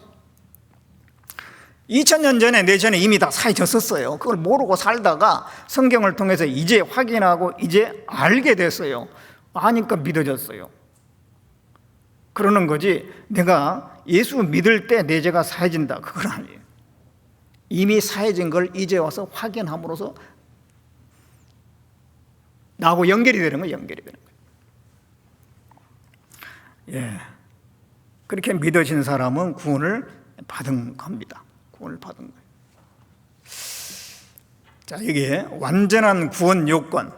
2000년 전에 내 전에 이미 다 사해졌었어요. 그걸 모르고 살다가 성경을 통해서 이제 확인하고 이제 알게 됐어요. 아니까 믿어졌어요. 그러는 거지, 내가 예수 믿을 때 내 죄가 사해진다, 그건 아니에요. 이미 사해진 걸 이제 와서 확인함으로써 나하고 연결이 되는 거예요. 연결이 되는 거예요. 예. 그렇게 믿어진 사람은 구원을 받은 겁니다. 구원을 받은 거예요. 자, 여기에 완전한 구원 요건,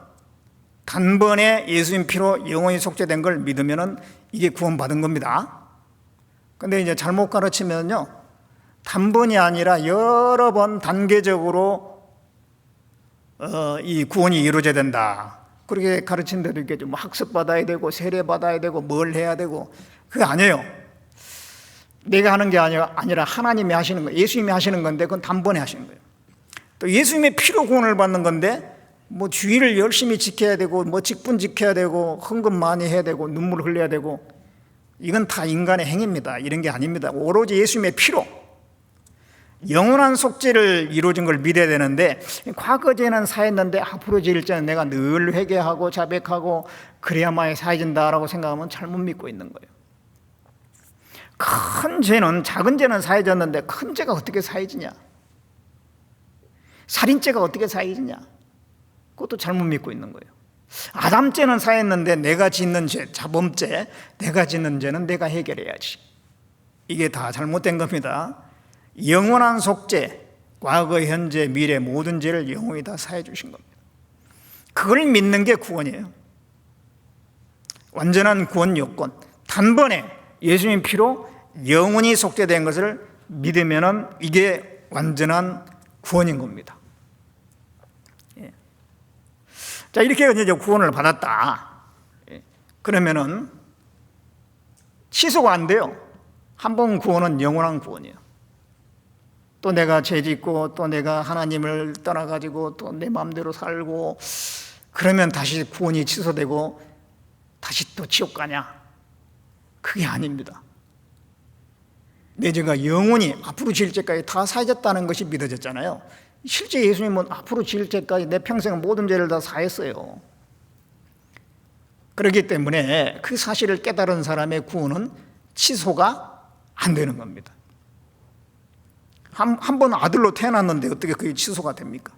단번에 예수님 피로 영원히 속죄된 걸 믿으면은 이게 구원받은 겁니다. 근데 이제 잘못 가르치면요, 단번이 아니라 여러 번 단계적으로 이 구원이 이루어져야 된다. 그렇게 가르친 데도 있겠죠. 뭐 학습 받아야 되고, 세례 받아야 되고, 뭘 해야 되고. 그게 아니에요. 내가 하는 게 아니라 하나님이 하시는 거예요. 예수님이 하시는 건데 그건 단번에 하시는 거예요. 또 예수님의 피로 구원을 받는 건데, 뭐 주의를 열심히 지켜야 되고, 뭐 직분 지켜야 되고, 헌금 많이 해야 되고, 눈물 흘려야 되고, 이건 다 인간의 행위입니다. 이런 게 아닙니다. 오로지 예수님의 피로 영원한 속죄를 이루어진 걸 믿어야 되는데, 과거 죄는 사했는데 앞으로 지을 죄는 내가 늘 회개하고 자백하고 그래야만 사해진다라고 생각하면 잘못 믿고 있는 거예요. 큰 죄는, 작은 죄는 사해졌는데 큰 죄가 어떻게 사해지냐? 살인죄가 어떻게 사해지냐? 그것도 잘못 믿고 있는 거예요. 아담죄는 사했는데 내가 짓는 죄, 자범죄, 내가 짓는 죄는 내가 해결해야지. 이게 다 잘못된 겁니다. 영원한 속죄, 과거, 현재, 미래 모든 죄를 영원히 다 사해 주신 겁니다. 그걸 믿는 게 구원이에요. 완전한 구원 요건, 단번에 예수님 피로 영원히 속죄된 것을 믿으면 이게 완전한 구원인 겁니다. 예. 자, 이렇게 이제 구원을 받았다. 예. 그러면은 취소가 안 돼요. 한 번 구원은 영원한 구원이에요. 또 내가 죄 짓고 또 내가 하나님을 떠나가지고 또 내 마음대로 살고 그러면 다시 구원이 취소되고 다시 또 지옥 가냐? 그게 아닙니다. 내 죄가 영원히 앞으로 지을 죄까지 다 사해졌다는 것이 믿어졌잖아요. 실제 예수님은 앞으로 지을 죄까지 내 평생 모든 죄를 다 사했어요. 그렇기 때문에 그 사실을 깨달은 사람의 구원은 취소가 안 되는 겁니다. 한 번 아들로 태어났는데 어떻게 그게 취소가 됩니까?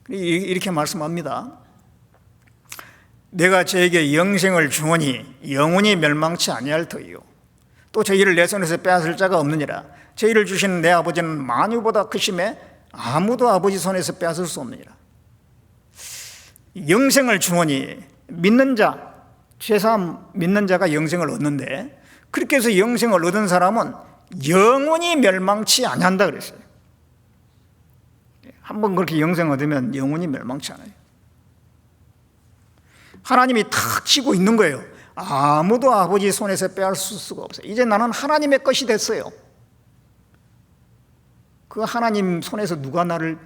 이렇게 말씀합니다. 내가 저에게 영생을 주오니 영원히 멸망치 아니할 터이요. 또 저희를 내 손에서 빼앗을 자가 없느니라. 저희를 주시는 내 아버지는 만유보다 크심에 아무도 아버지 손에서 빼앗을 수 없느니라. 영생을 주오니, 믿는 자, 죄사함 믿는 자가 영생을 얻는데, 그렇게 해서 영생을 얻은 사람은 영원히 멸망치 아니한다 그랬어요. 한번 그렇게 영생 얻으면 영원히 멸망치 않아요. 하나님이 탁 쥐고 있는 거예요. 아무도 아버지 손에서 빼앗을 수가 없어요. 이제 나는 하나님의 것이 됐어요. 그 하나님 손에서 누가 나를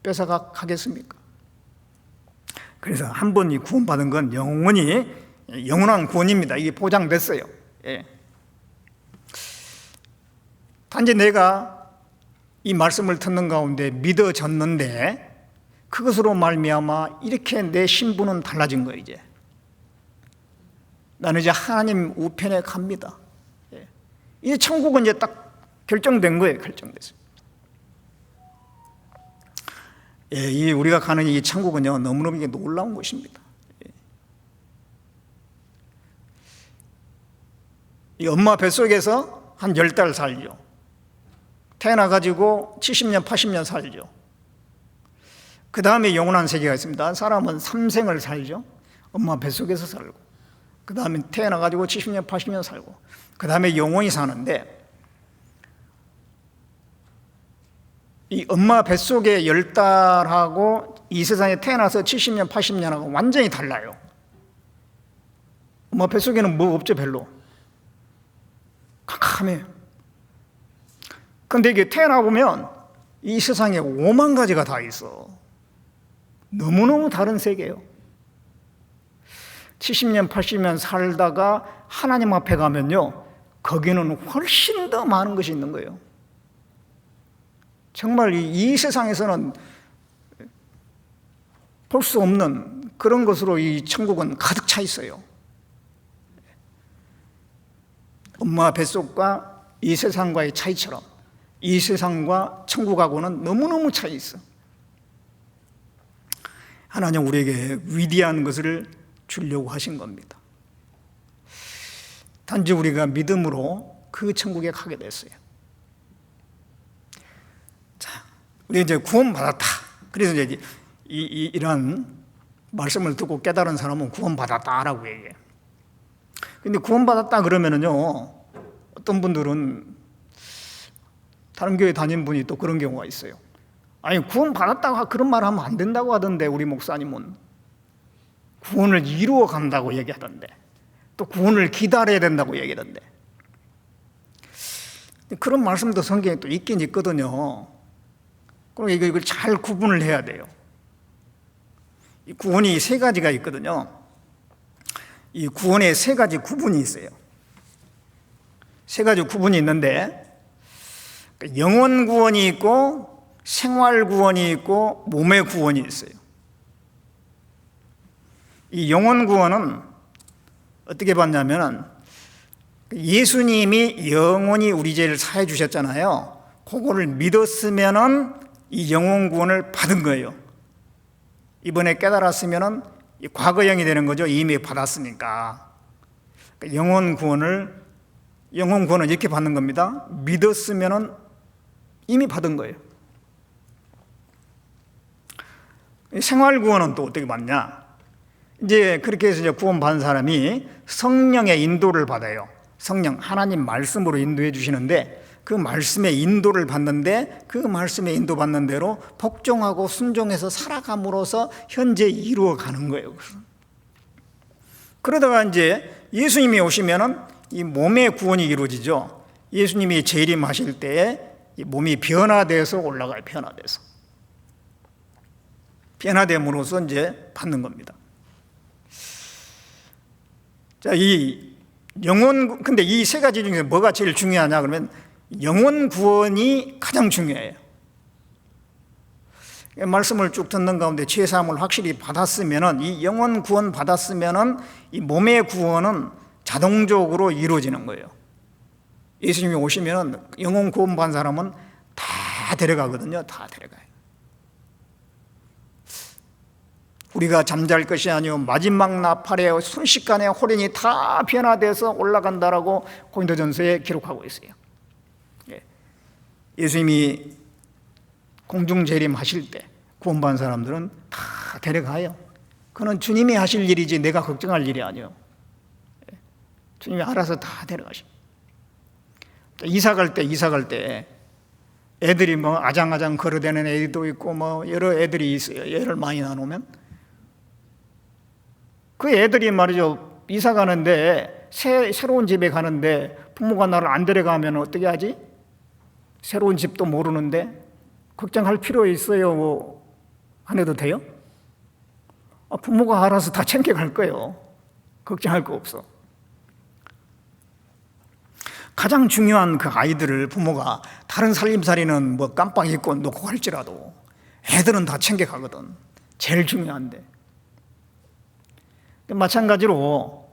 뺏어가 가겠습니까? 그래서 한 번 구원받은 건 영원히 영원한 구원입니다. 이게 보장됐어요. 예. 단지 내가 이 말씀을 듣는 가운데 믿어졌는데 그것으로 말미암아 이렇게 내 신분은 달라진 거예요. 나는 이제 하나님 우편에 갑니다. 예. 이제 천국은 이제 딱 결정된 거예요. 결정됐어요. 예, 이 우리가 가는 이 천국은요 너무너무 이게 놀라운 곳입니다. 예. 이 엄마 뱃속에서 한 10달 살죠. 태어나가지고 70년, 80년 살죠. 그 다음에 영원한 세계가 있습니다. 사람은 3생을 살죠. 엄마 뱃속에서 살고, 그 다음에 태어나가지고 70년, 80년 살고, 그 다음에 영원히 사는데, 이 엄마 뱃속의 10달하고 이 세상에 태어나서 70년, 80년하고 완전히 달라요. 엄마 뱃속에는 뭐 없죠, 별로. 캄캄해요. 근데 이게 태어나보면 이 세상에 5만 가지가 다 있어. 너무너무 다른 세계예요. 70년, 80년 살다가 하나님 앞에 가면요, 거기는 훨씬 더 많은 것이 있는 거예요. 정말 이 세상에서는 볼 수 없는 그런 것으로 이 천국은 가득 차 있어요. 엄마 뱃속과 이 세상과의 차이처럼 이 세상과 천국하고는 너무너무 차이 있어. 하나님 우리에게 위대한 것을 주려고 하신 겁니다. 단지 우리가 믿음으로 그 천국에 가게 됐어요. 자, 우리 이제 구원받았다. 그래서 이제 이런 말씀을 듣고 깨달은 사람은 구원받았다라고 얘기해요. 근데 구원받았다 그러면은요, 어떤 분들은 다른 교회 다닌 분이 또 그런 경우가 있어요. 아니, 구원받았다고 그런 말 하면 안 된다고 하던데, 우리 목사님은. 구원을 이루어 간다고 얘기하던데, 또 구원을 기다려야 된다고 얘기하던데. 그런 말씀도 성경에 또 있긴 있거든요. 그럼 이걸 잘 구분을 해야 돼요. 이 구원이 세 가지가 있거든요. 이 구원에 세 가지 구분이 있어요. 세 가지 구분이 있는데, 영혼 구원이 있고 생활 구원이 있고 몸의 구원이 있어요. 이 영혼 구원은 어떻게 봤냐면, 예수님이 영원히 우리 죄를 사해 주셨잖아요. 그거를 믿었으면은 이 영혼 구원을 받은 거예요. 이번에 깨달았으면은 과거형이 되는 거죠. 이미 받았으니까. 영혼 구원은 이렇게 받는 겁니다. 믿었으면은 이미 받은 거예요. 생활 구원은 또 어떻게 받냐? 이제 그렇게 해서 이제 구원받은 사람이 성령의 인도를 받아요. 성령, 하나님 말씀으로 인도해 주시는데, 그 말씀의 인도를 받는데, 그 말씀의 인도받는 대로 복종하고 순종해서 살아감으로써 현재 이루어가는 거예요. 그러다가 이제 예수님이 오시면은 이 몸의 구원이 이루어지죠. 예수님이 재림하실 때에 이 몸이 변화돼서 올라가요. 변화됨으로써 이제 받는 겁니다. 자, 근데 이 세 가지 중에 뭐가 제일 중요하냐 그러면 영혼 구원이 가장 중요해요. 말씀을 쭉 듣는 가운데 죄 사함을 확실히 받았으면은, 이 영혼 구원 받았으면은 이 몸의 구원은 자동적으로 이루어지는 거예요. 예수님이 오시면은 영혼 구원 받은 사람은 다 데려가거든요. 다 데려가요. 우리가 잠잘 것이 아니요 마지막 나팔에 순식간에 호련이 다 변화돼서 올라간다라고 고린도전서에 기록하고 있어요. 예수님이 공중 재림하실 때 구원받은 사람들은 다 데려가요. 그건 주님이 하실 일이지 내가 걱정할 일이 아니에요. 주님이 알아서 다 데려가십니다. 이사 갈 때 애들이 뭐 아장아장 걸어대는 애도 있고 뭐 여러 애들이 있어요. 애를 많이 나누면 그 애들이 말이죠, 이사 가는데 새로운 집에 가는데 부모가 나를 안 데려가면 어떻게 하지? 새로운 집도 모르는데 걱정할 필요 있어요? 안 해도 돼요? 부모가 알아서 다 챙겨갈 거예요. 걱정할 거 없어. 가장 중요한 그 아이들을 부모가 다른 살림살이는 뭐 깜빡 잊고 놓고 할지라도 애들은 다 챙겨가거든. 제일 중요한데. 마찬가지로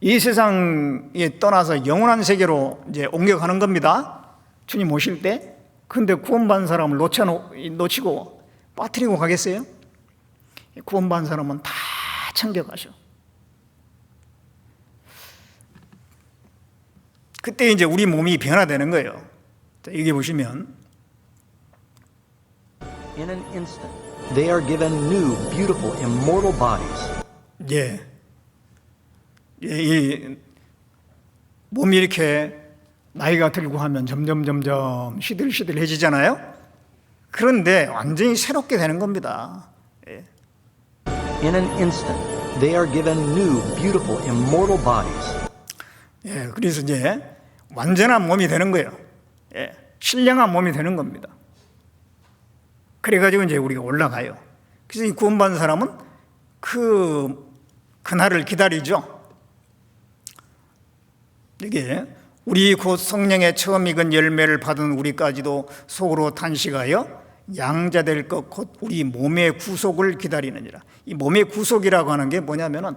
이 세상에 떠나서 영원한 세계로 이제 옮겨가는 겁니다. 주님 오실 때. 근데 구원받은 사람을 놓치고 빠뜨리고 가겠어요? 구원받은 사람은 다 챙겨가셔. 그때 이제 우리 몸이 변화되는 거예요. 여기 보시면 In an instant, they are given new, beautiful, immortal bodies. 이 몸이 이렇게 나이가 들고 하면 점점 시들시들해지잖아요. 그런데 완전히 새롭게 되는 겁니다. In an instant, they are given new, beautiful, immortal bodies. 그래서 이제 완전한 몸이 되는 거예요. 신령한 몸이 되는 겁니다. 그래가지고 이제 우리가 올라가요. 그래서 이 구원받은 사람은 그날을 기다리죠. 이게 우리 곧 성령의 처음 익은 열매를 받은 우리까지도 속으로 탄식하여 양자 될 것 곧 우리 몸의 구속을 기다리느니라. 이 몸의 구속이라고 하는 게 뭐냐면은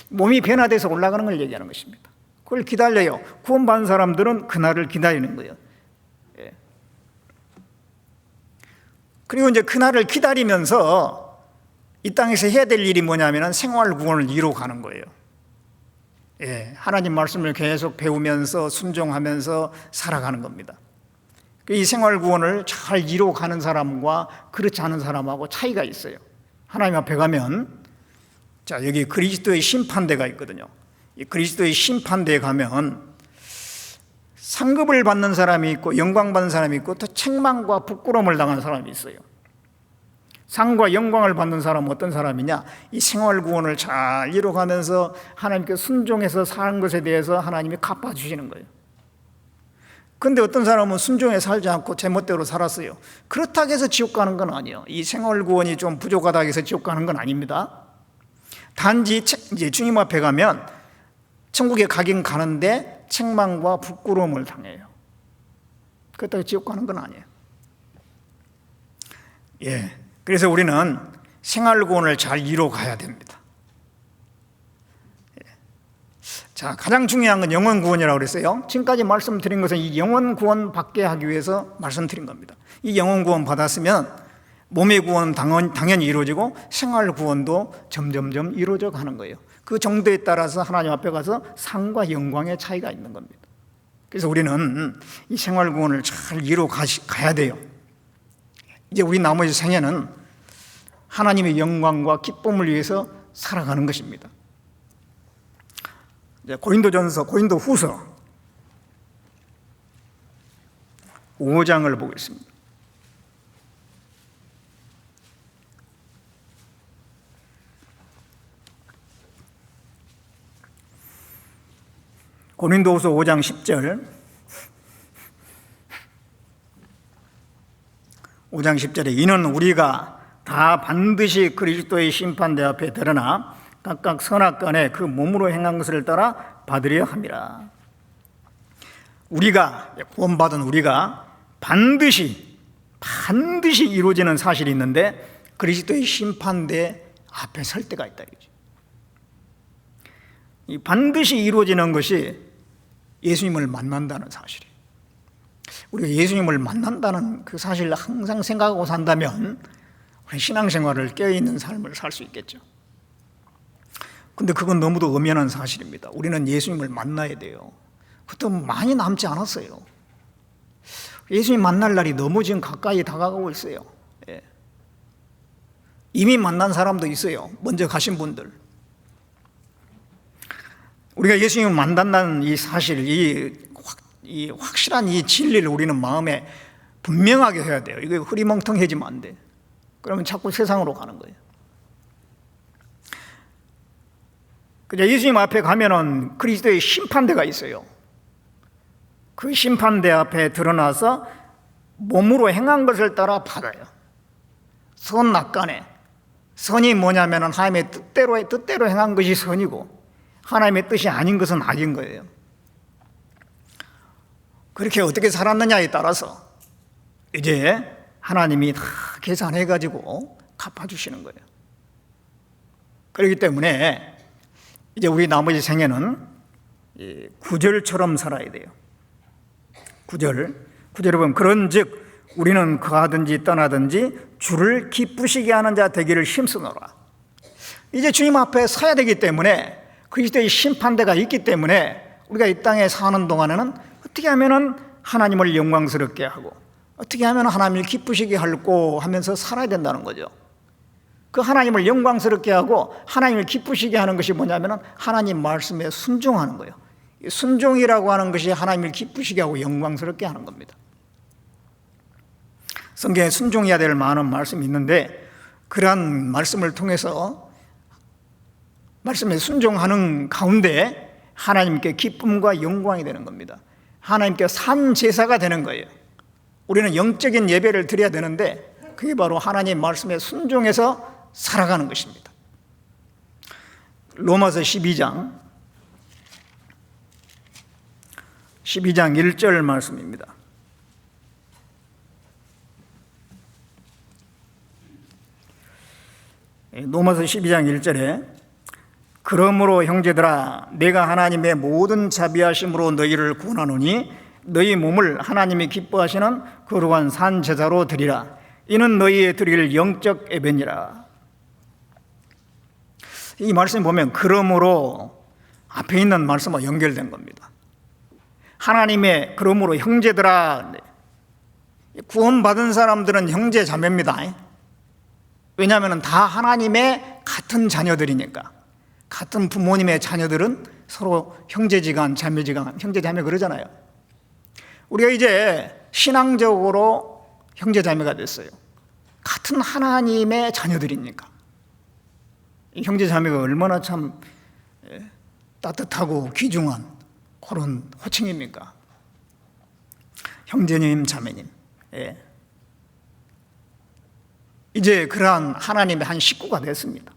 몸이 변화돼서 올라가는 걸 얘기하는 것입니다. 그걸 기다려요. 구원받은 사람들은 그날을 기다리는 거예요. 그리고 이제 그날을 기다리면서 이 땅에서 해야 될 일이 뭐냐면은 생활 구원을 이루어가는 거예요. 하나님 말씀을 계속 배우면서 순종하면서 살아가는 겁니다. 이 생활 구원을 잘 이루어가는 사람과 그렇지 않은 사람하고 차이가 있어요. 하나님 앞에 가면 자 여기 그리스도의 심판대가 있거든요. 이 그리스도의 심판대에 가면 상급을 받는 사람이 있고 영광 받는 사람이 있고 또 책망과 부끄러움을 당하는 사람이 있어요. 상과 영광을 받는 사람은 어떤 사람이냐? 이 생활 구원을 잘 이루어가면서 하나님께 순종해서 사는 것에 대해서 하나님이 갚아주시는 거예요. 그런데 어떤 사람은 순종해 살지 않고 제멋대로 살았어요. 그렇다고 해서 지옥 가는 건 아니에요. 이 생활 구원이 좀 부족하다고 해서 지옥 가는 건 아닙니다. 단지 이제 주님 앞에 가면 천국에 가긴 가는데 책망과 부끄러움을 당해요. 그렇다고 지옥 가는 건 아니에요. 그래서 우리는 생활 구원을 잘 이루어가야 됩니다. 자, 가장 중요한 건 영혼 구원이라고 그랬어요. 지금까지 말씀드린 것은 이 영혼 구원 받게 하기 위해서 말씀드린 겁니다. 이 영혼 구원 받았으면 몸의 구원은 당연히 이루어지고 생활 구원도 점점점 이루어져 가는 거예요. 그 정도에 따라서 하나님 앞에 가서 상과 영광의 차이가 있는 겁니다. 그래서 우리는 이 생활 구원을 잘 이루어가야 돼요. 이제 우리 나머지 생애는 하나님의 영광과 기쁨을 위해서 살아가는 것입니다. 이제 고린도후서 5장을 보겠습니다. 고린도후서 5장 10절 5장 10절에 이는 우리가 다 반드시 그리스도의 심판대 앞에 드러나 각각 선악간에 그 몸으로 행한 것을 따라 받으려 함이라. 우리가 구원받은 우리가 반드시 이루어지는 사실이 있는데 그리스도의 심판대 앞에 설 때가 있다 이거죠. 이 반드시 이루어지는 것이 예수님을 만난다는 사실이에요. 우리가 예수님을 만난다는 그 사실을 항상 생각하고 산다면 우리 신앙생활을 깨어있는 삶을 살 수 있겠죠. 근데 그건 너무도 엄연한 사실입니다. 우리는 예수님을 만나야 돼요. 그것도 많이 남지 않았어요. 예수님 만날 날이 너무 지금 가까이 다가가고 있어요. 이미 만난 사람도 있어요. 먼저 가신 분들. 우리가 예수님을 만난다는 이 사실, 이 이 확실한 이 진리를 우리는 마음에 분명하게 해야 돼요. 이거 흐리멍텅해지면 안 돼. 그러면 자꾸 세상으로 가는 거예요. 그죠? 예수님 앞에 가면은 그리스도의 심판대가 있어요. 그 심판대 앞에 드러나서 몸으로 행한 것을 따라 받아요. 선악간에. 선이 뭐냐면 하나님의 뜻대로 행한 것이 선이고 하나님의 뜻이 아닌 것은 악인 거예요. 그렇게 어떻게 살았느냐에 따라서 이제 하나님이 다 계산해가지고 갚아주시는 거예요. 그렇기 때문에 이제 우리 나머지 생애는 구절처럼 살아야 돼요. 구절에 보면 그런즉 우리는 거하든지 떠나든지 주를 기쁘시게 하는 자 되기를 힘쓰노라. 이제 주님 앞에 서야 되기 때문에 그리스도의 심판대가 있기 때문에 우리가 이 땅에 사는 동안에는 어떻게 하면 하나님을 영광스럽게 하고 어떻게 하면 하나님을 기쁘시게 하고 하면서 살아야 된다는 거죠. 그 하나님을 영광스럽게 하고 하나님을 기쁘시게 하는 것이 뭐냐면 하나님 말씀에 순종하는 거예요. 순종이라고 하는 것이 하나님을 기쁘시게 하고 영광스럽게 하는 겁니다. 성경에 순종해야 될 많은 말씀이 있는데 그러한 말씀을 통해서 말씀에 순종하는 가운데 하나님께 기쁨과 영광이 되는 겁니다. 하나님께 산 제사가 되는 거예요. 우리는 영적인 예배를 드려야 되는데 그게 바로 하나님 말씀에 순종해서 살아가는 것입니다. 로마서 12장 1절 말씀입니다. 로마서 12장 1절에 그러므로 형제들아 내가 하나님의 모든 자비하심으로 너희를 구원하노니 너희 몸을 하나님이 기뻐하시는 거룩한 산 제사로 드리라. 이는 너희의 드릴 영적 예배니라. 이 말씀 보면 그러므로 앞에 있는 말씀과 연결된 겁니다. 하나님의 그러므로 형제들아, 구원받은 사람들은 형제 자매입니다. 왜냐하면 다 하나님의 같은 자녀들이니까. 같은 부모님의 자녀들은 서로 형제지간 자매지간 형제 자매 그러잖아요. 우리가 이제 신앙적으로 형제 자매가 됐어요. 같은 하나님의 자녀들이니까. 이 형제 자매가 얼마나 참 따뜻하고 귀중한 그런 호칭입니까? 형제님 자매님. 이제 그러한 하나님의 한 식구가 됐습니다.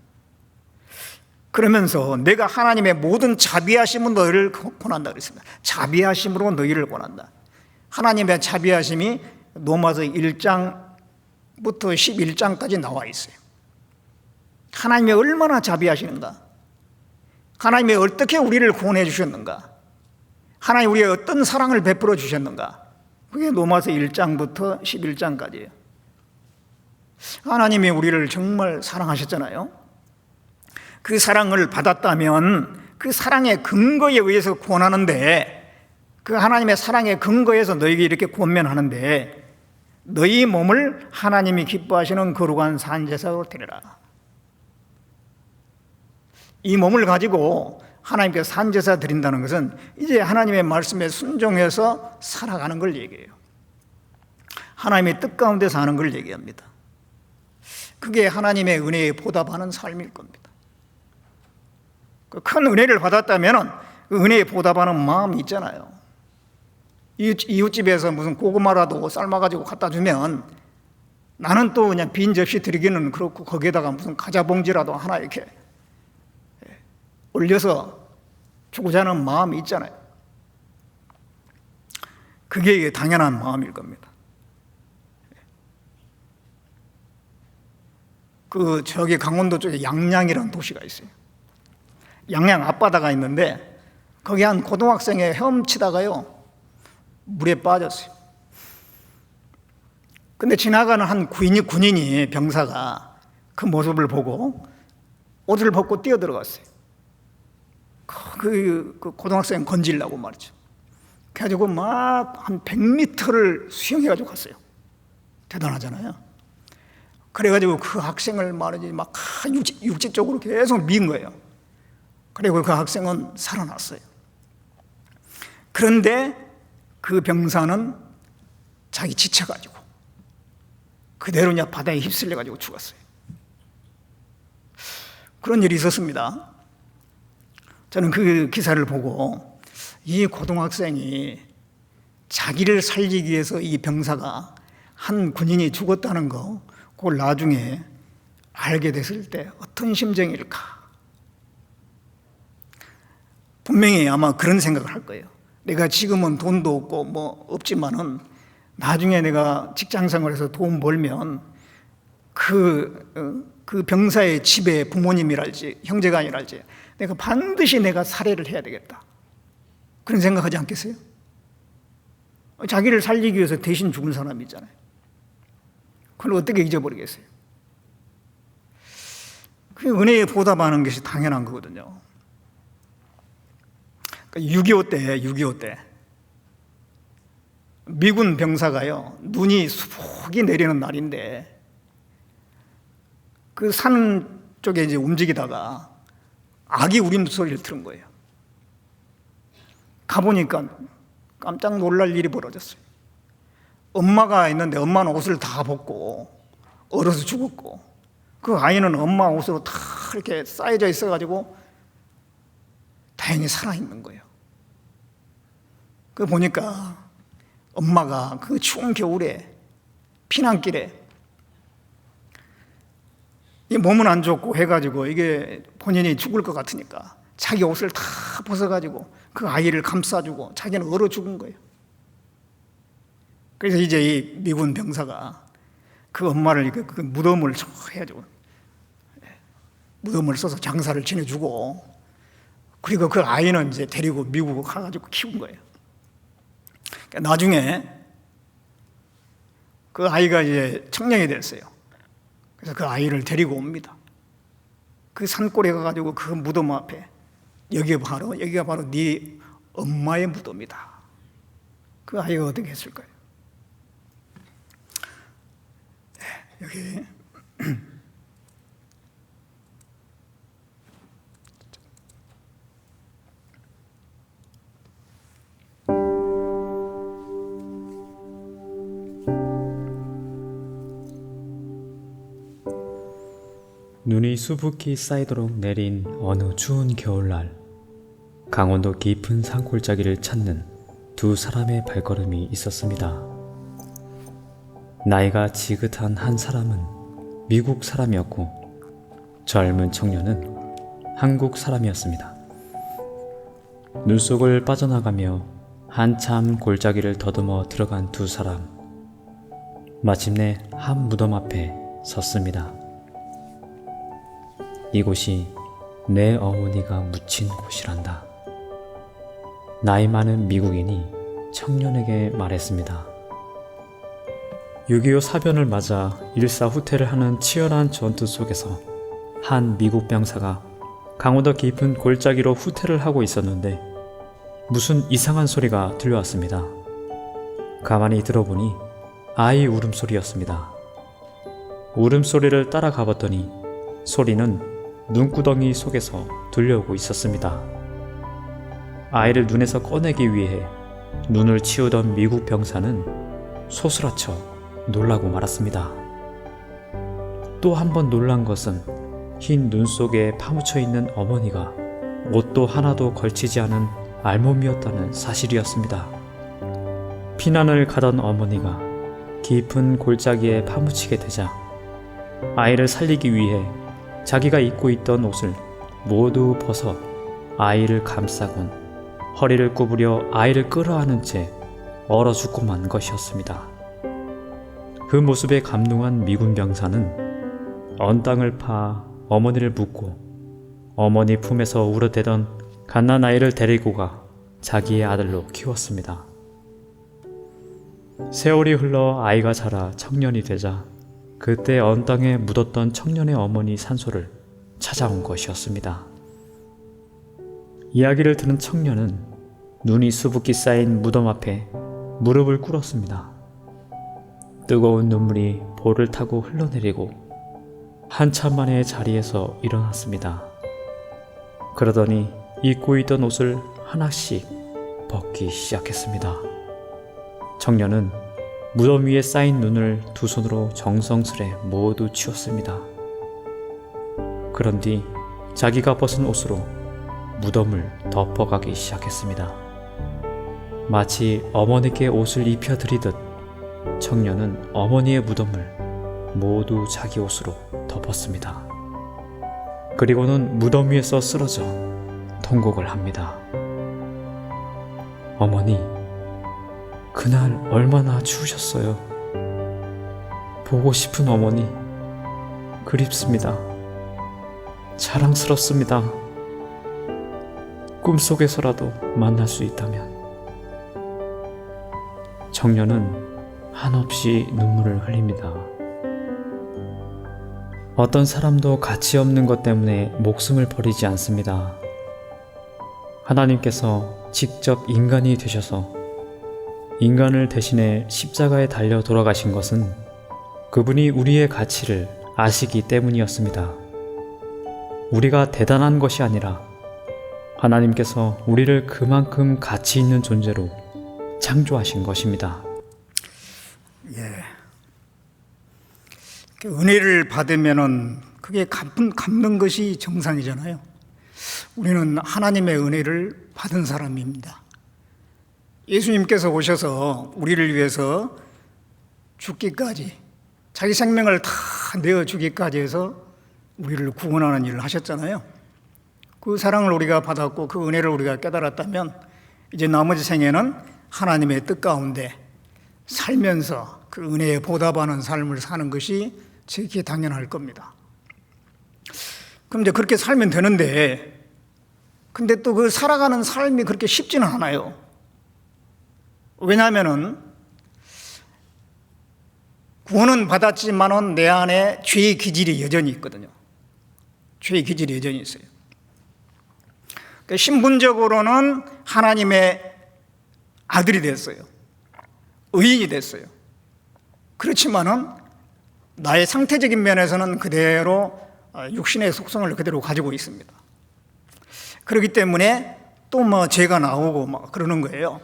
그러면서 내가 하나님의 모든 자비하심으로 너희를 권한다 그랬습니다. 자비하심으로 너희를 권한다. 하나님의 자비하심이 로마서 1장부터 11장까지 나와 있어요. 하나님이 얼마나 자비하시는가? 하나님이 어떻게 우리를 구원해 주셨는가? 하나님 우리의 어떤 사랑을 베풀어 주셨는가? 그게 로마서 1장부터 11장까지예요. 하나님이 우리를 정말 사랑하셨잖아요. 그 사랑을 받았다면 그 사랑의 근거에 의해서 구원하는데 그 하나님의 사랑의 근거에서 너희에게 이렇게 권면하는데 너희 몸을 하나님이 기뻐하시는 거룩한 산제사로 드리라. 이 몸을 가지고 하나님께 산제사 드린다는 것은 이제 하나님의 말씀에 순종해서 살아가는 걸 얘기해요. 하나님의 뜻 가운데 사는 걸 얘기합니다. 그게 하나님의 은혜에 보답하는 삶일 겁니다. 그 큰 은혜를 받았다면 그 은혜에 보답하는 마음이 있잖아요. 이웃집에서 무슨 고구마라도 삶아가지고 갖다 주면 나는 또 그냥 빈 접시 드리기는 그렇고 거기에다가 무슨 과자봉지라도 하나 이렇게 올려서 주고자 하는 마음이 있잖아요. 그게 당연한 마음일 겁니다. 저기 강원도 쪽에 양양이라는 도시가 있어요. 양양 앞바다가 있는데 거기 한 고등학생이 헤엄치다가요 물에 빠졌어요. 근데 지나가는 한 군인이 병사가 그 모습을 보고 옷을 벗고 뛰어들어갔어요. 그 고등학생 건지려고 말이죠. 그래가지고 막 한 100m를 수영해가지고 갔어요. 대단하잖아요. 그래가지고 그 학생을 말이지 막 육지 쪽으로 계속 민 거예요. 그리고 그 학생은 살아났어요. 그런데 그 병사는 자기 지쳐가지고 그대로 그냥 바다에 휩쓸려가지고 죽었어요. 그런 일이 있었습니다. 저는 그 기사를 보고 이 고등학생이 자기를 살리기 위해서 이 병사가 한 군인이 죽었다는 거 그걸 나중에 알게 됐을 때 어떤 심정일까? 분명히 아마 그런 생각을 할 거예요. 내가 지금은 돈도 없고 뭐 없지만은 나중에 내가 직장 생활에서 돈 벌면 그 병사의 집에 부모님이랄지 형제간이랄지 내가 반드시 내가 살해를 해야 되겠다. 그런 생각하지 않겠어요? 자기를 살리기 위해서 대신 죽은 사람이 있잖아요. 그걸 어떻게 잊어버리겠어요? 그 은혜에 보답하는 것이 당연한 거거든요. 6.25 때 미군 병사가요, 눈이 수북이 내리는 날인데 그 산 쪽에 이제 움직이다가 아기 울음소리를 들은 거예요. 가보니까 깜짝 놀랄 일이 벌어졌어요. 엄마가 있는데 엄마는 옷을 다 벗고 얼어서 죽었고 그 아이는 엄마 옷으로 다 이렇게 쌓여져 있어가지고 다행히 살아있는 거예요. 그 보니까 엄마가 그 추운 겨울에 피난길에 이 몸은 안 좋고 해가지고 이게 본인이 죽을 것 같으니까 자기 옷을 다 벗어가지고 그 아이를 감싸주고 자기는 얼어 죽은 거예요. 그래서 이제 이 미군 병사가 그 엄마를 그 무덤을 해가지고 무덤을 써서 장사를 지내주고 그리고 그 아이는 이제 데리고 미국으로 가가지고 키운 거예요. 그러니까 나중에 그 아이가 이제 청년이 됐어요. 그래서 그 아이를 데리고 옵니다. 그 산골에 가가지고 그 무덤 앞에 여기가 바로 네 엄마의 무덤이다. 그 아이가 어떻게 했을까요? 네, 여기 눈이 수북히 쌓이도록 내린 어느 추운 겨울날, 강원도 깊은 산골짜기를 찾는 두 사람의 발걸음이 있었습니다. 나이가 지긋한 한 사람은 미국 사람이었고 젊은 청년은 한국 사람이었습니다. 눈속을 빠져나가며 한참 골짜기를 더듬어 들어간 두 사람, 마침내 한 무덤 앞에 섰습니다. 이곳이 내 어머니가 묻힌 곳이란다. 나이 많은 미국인이 청년에게 말했습니다. 6.25 사변을 맞아 일사후퇴를 하는 치열한 전투 속에서 한 미국 병사가 강원도 깊은 골짜기로 후퇴를 하고 있었는데 무슨 이상한 소리가 들려왔습니다. 가만히 들어보니 아이 울음소리였습니다. 울음소리를 따라가 봤더니 소리는 눈구덩이 속에서 들려오고 있었습니다. 아이를 눈에서 꺼내기 위해 눈을 치우던 미국 병사는 소스라쳐 놀라고 말았습니다. 또 한 번 놀란 것은 흰 눈 속에 파묻혀 있는 어머니가 옷도 하나도 걸치지 않은 알몸이었다는 사실이었습니다. 피난을 가던 어머니가 깊은 골짜기에 파묻히게 되자 아이를 살리기 위해 자기가 입고 있던 옷을 모두 벗어 아이를 감싸곤 허리를 구부려 아이를 끌어안은 채 얼어 죽고 만 것이었습니다. 그 모습에 감동한 미군 병사는 언 땅을 파 어머니를 묻고 어머니 품에서 울어대던 갓난아이를 데리고 가 자기의 아들로 키웠습니다. 세월이 흘러 아이가 자라 청년이 되자 그때 언 땅에 묻었던 청년의 어머니 산소를 찾아온 것이었습니다. 이야기를 들은 청년은 눈이 수북히 쌓인 무덤 앞에 무릎을 꿇었습니다. 뜨거운 눈물이 볼을 타고 흘러내리고 한참 만에 자리에서 일어났습니다. 그러더니 입고 있던 옷을 하나씩 벗기 시작했습니다. 청년은 무덤 위에 쌓인 눈을 두 손으로 정성스레 모두 치웠습니다. 그런 뒤 자기가 벗은 옷으로 무덤을 덮어가기 시작했습니다. 마치 어머니께 옷을 입혀드리듯 청년은 어머니의 무덤을 모두 자기 옷으로 덮었습니다. 그리고는 무덤 위에서 쓰러져 통곡을 합니다. 어머니, 그날 얼마나 추우셨어요. 보고 싶은 어머니, 그립습니다. 자랑스럽습니다. 꿈속에서라도 만날 수 있다면. 청년은 한없이 눈물을 흘립니다. 어떤 사람도 가치 없는 것 때문에 목숨을 버리지 않습니다. 하나님께서 직접 인간이 되셔서 인간을 대신해 십자가에 달려 돌아가신 것은 그분이 우리의 가치를 아시기 때문이었습니다. 우리가 대단한 것이 아니라 하나님께서 우리를 그만큼 가치 있는 존재로 창조하신 것입니다. 은혜를 받으면은 그게 갚는 것이 정상이잖아요. 우리는 하나님의 은혜를 받은 사람입니다. 예수님께서 오셔서 우리를 위해서 죽기까지, 자기 생명을 다 내어주기까지 해서 우리를 구원하는 일을 하셨잖아요. 그 사랑을 우리가 받았고 그 은혜를 우리가 깨달았다면 이제 나머지 생에는 하나님의 뜻 가운데 살면서 그 은혜에 보답하는 삶을 사는 것이 지극히 당연할 겁니다. 그럼 이제 그렇게 살면 되는데, 근데 또 그 살아가는 삶이 그렇게 쉽지는 않아요. 왜냐하면은 구원은 받았지만은 내 안에 죄의 기질이 여전히 있거든요. 죄의 기질이 여전히 있어요. 그러니까 신분적으로는 하나님의 아들이 됐어요. 의인이 됐어요. 그렇지만은 나의 상태적인 면에서는 그대로 육신의 속성을 그대로 가지고 있습니다. 그렇기 때문에 또 뭐 죄가 나오고 막 그러는 거예요.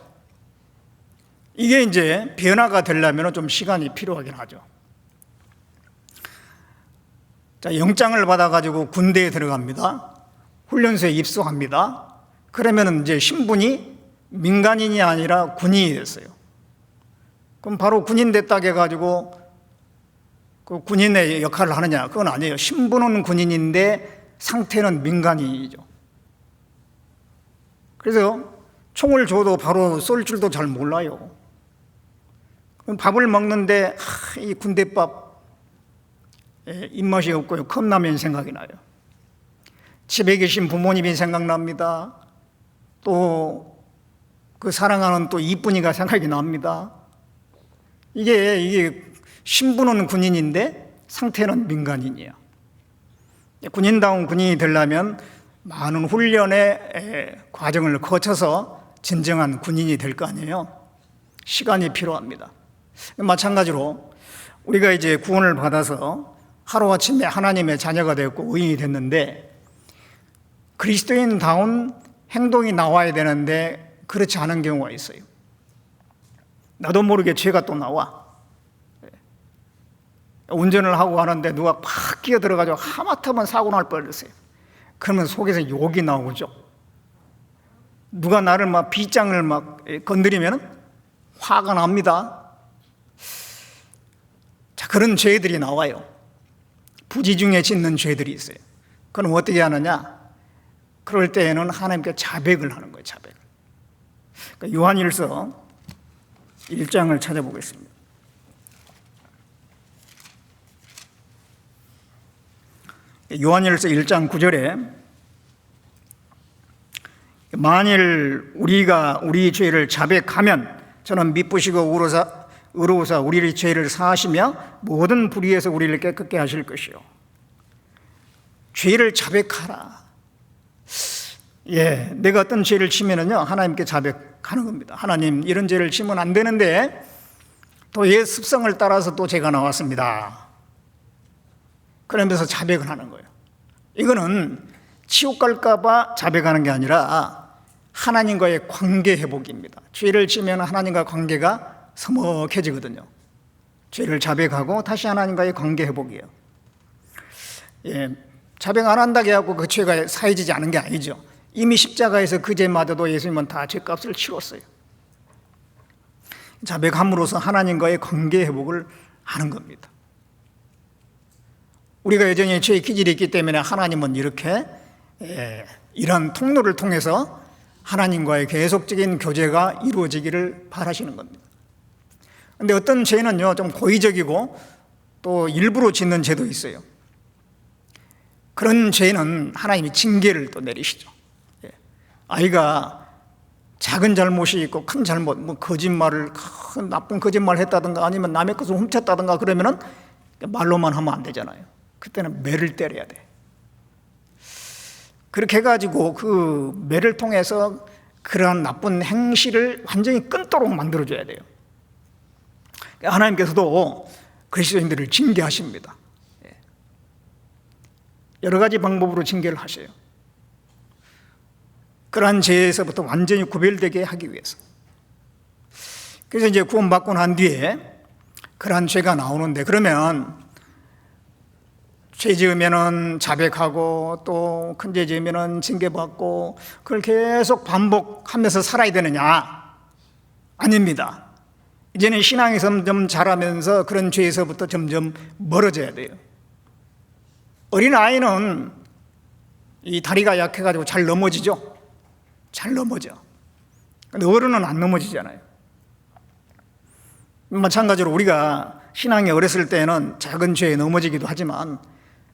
이게 이제 변화가 되려면 좀 시간이 필요하긴 하죠. 자, 영장을 받아가지고 군대에 들어갑니다. 훈련소에 입소합니다. 그러면 이제 신분이 민간인이 아니라 군인이 됐어요. 그럼 바로 군인 됐다 해가지고 그 군인의 역할을 하느냐? 그건 아니에요. 신분은 군인인데 상태는 민간인이죠. 그래서 총을 줘도 바로 쏠 줄도 잘 몰라요. 그럼 밥을 먹는데 이 군대밥 입맛이 없고요. 컵라면 생각이 나요. 집에 계신 부모님이 생각납니다. 또 그 사랑하는 또 이쁜이가 생각이 납니다. 이게 신분은 군인인데 상태는 민간인이에요. 군인다운 군인이 되려면 많은 훈련의 과정을 거쳐서 진정한 군인이 될 거 아니에요. 시간이 필요합니다. 마찬가지로 우리가 이제 구원을 받아서 하루아침에 하나님의 자녀가 되었고 의인이 됐는데 그리스도인다운 행동이 나와야 되는데 그렇지 않은 경우가 있어요. 나도 모르게 죄가 또 나와. 운전을 하고 가는데 누가 팍 끼어들어가지고 하마터면 사고 날 뻔했어요. 그러면 속에서 욕이 나오죠. 누가 나를 막 빗장을 막 건드리면 화가 납니다. 자, 그런 죄들이 나와요. 부지 중에 짓는 죄들이 있어요. 그럼 어떻게 하느냐? 그럴 때에는 하나님께 자백을 하는 거예요. 자백. 그러니까 요한일서 1장을 찾아보겠습니다. 요한일서 1장 9절에 만일 우리가 우리 죄를 자백하면 저는 미쁘시고 의로우사 우리의 죄를 사하시며 모든 불의에서 우리를 깨끗게 하실 것이요. 죄를 자백하라. 내가 어떤 죄를 치면은요 하나님께 자백하는 겁니다. 하나님, 이런 죄를 치면 안 되는데 또 옛 습성을 따라서 또 죄가 나왔습니다. 그러면서 자백을 하는 거예요. 이거는 치욕 갈까봐 자백하는 게 아니라 하나님과의 관계 회복입니다. 죄를 지면 하나님과 관계가 서먹해지거든요. 죄를 자백하고 다시 하나님과의 관계 회복이에요. 예, 자백 안 한다고 해갖고 그 죄가 사해지지 않은 게 아니죠. 이미 십자가에서 그 죄마저도 예수님은 다 죄값을 치렀어요. 자백함으로써 하나님과의 관계 회복을 하는 겁니다. 우리가 여전히 죄의 기질이 있기 때문에 하나님은 이렇게 이런 통로를 통해서 하나님과의 계속적인 교제가 이루어지기를 바라시는 겁니다. 그런데 어떤 죄는요, 좀 고의적이고 또 일부러 짓는 죄도 있어요. 그런 죄는 하나님이 징계를 또 내리시죠. 아이가 작은 잘못이 있고 큰 잘못, 뭐 거짓말을, 큰 나쁜 거짓말 했다든가 아니면 남의 것을 훔쳤다든가 그러면은 말로만 하면 안 되잖아요. 그때는 매를 때려야 돼. 그렇게 해가지고 그 매를 통해서 그러한 나쁜 행실을 완전히 끊도록 만들어줘야 돼요. 하나님께서도 그리스도인들을 징계하십니다. 여러 가지 방법으로 징계를 하셔요. 그러한 죄에서부터 완전히 구별되게 하기 위해서. 그래서 이제 구원받고 난 뒤에 그러한 죄가 나오는데, 그러면 죄 지으면은 자백하고 또 큰 죄 지으면은 징계받고 그걸 계속 반복하면서 살아야 되느냐? 아닙니다. 이제는 신앙이 점점 자라면서 그런 죄에서부터 점점 멀어져야 돼요. 어린아이는 이 다리가 약해가지고 잘 넘어지죠? 잘 넘어져. 근데 어른은 안 넘어지잖아요. 마찬가지로 우리가 신앙이 어렸을 때는 작은 죄에 넘어지기도 하지만,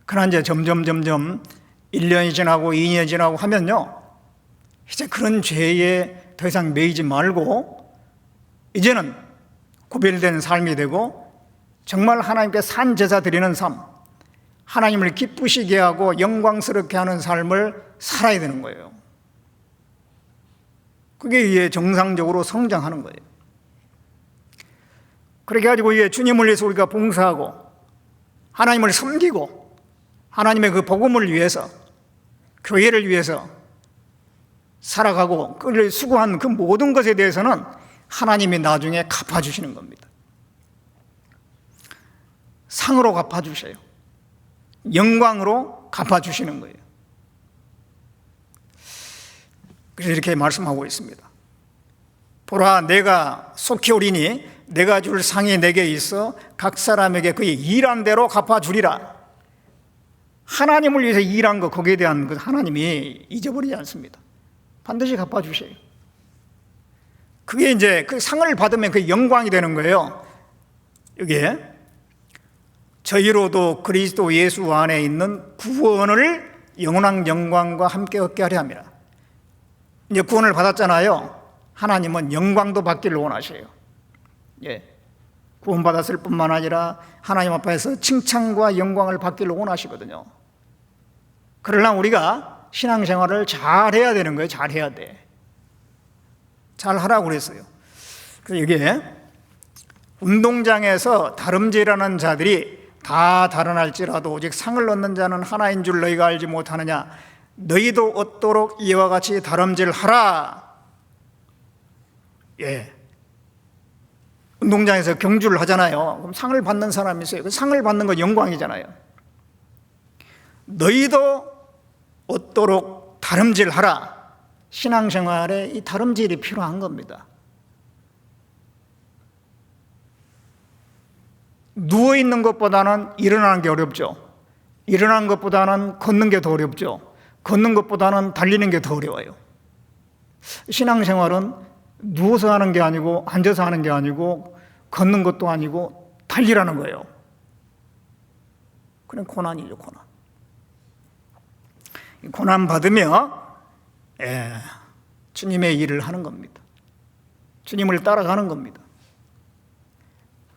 그러나 이제 점점 1년이 지나고 2년이 지나고 하면요, 이제 그런 죄에 더 이상 매이지 말고 이제는 구별된 삶이 되고 정말 하나님께 산 제사 드리는 삶, 하나님을 기쁘시게 하고 영광스럽게 하는 삶을 살아야 되는 거예요. 그게 이제 정상적으로 성장하는 거예요. 그렇게 가지고 이제 주님을 위해서 우리가 봉사하고 하나님을 섬기고 하나님의 그 복음을 위해서, 교회를 위해서 살아가고 그를 수고한 그 모든 것에 대해서는 하나님이 나중에 갚아주시는 겁니다. 상으로 갚아주셔요. 영광으로 갚아주시는 거예요. 그래서 이렇게 말씀하고 있습니다. 보라, 내가 속히 오리니 내가 줄 상이 내게 있어 각 사람에게 그의 일한 대로 갚아주리라. 하나님을 위해서 일한 거, 거기에 대한 그 하나님이 잊어버리지 않습니다. 반드시 갚아주셔요. 그게 이제 그 상을 받으면 그 영광이 되는 거예요. 여기에 저희로도 그리스도 예수 안에 있는 구원을 영원한 영광과 함께 얻게 하려 함이라. 이제 구원을 받았잖아요. 하나님은 영광도 받기를 원하셔요. 예. 구원받았을 뿐만 아니라 하나님 앞에서 칭찬과 영광을 받기를 원하시거든요. 그러나 우리가 신앙생활을 잘 해야 되는 거예요. 잘 해야 돼. 잘 하라고 그랬어요. 그래서 여기에 운동장에서 다름질하는 자들이 다 달아날지라도 오직 상을 얻는 자는 하나인 줄 너희가 알지 못하느냐? 너희도 얻도록 이와 같이 다름질하라. 예. 운동장에서 경주를 하잖아요. 그럼 상을 받는 사람이 있어요. 그 상을 받는 건 영광이잖아요. 너희도 얻도록 다름질하라. 신앙생활에 이 다름질이 필요한 겁니다. 누워있는 것보다는 일어나는 게 어렵죠. 일어나는 것보다는 걷는 게 더 어렵죠. 걷는 것보다는 달리는 게 더 어려워요. 신앙생활은 누워서 하는 게 아니고 앉아서 하는 게 아니고 걷는 것도 아니고 달리라는 거예요. 그냥 고난이죠, 고난. 고난 받으며 주님의 일을 하는 겁니다. 주님을 따라가는 겁니다.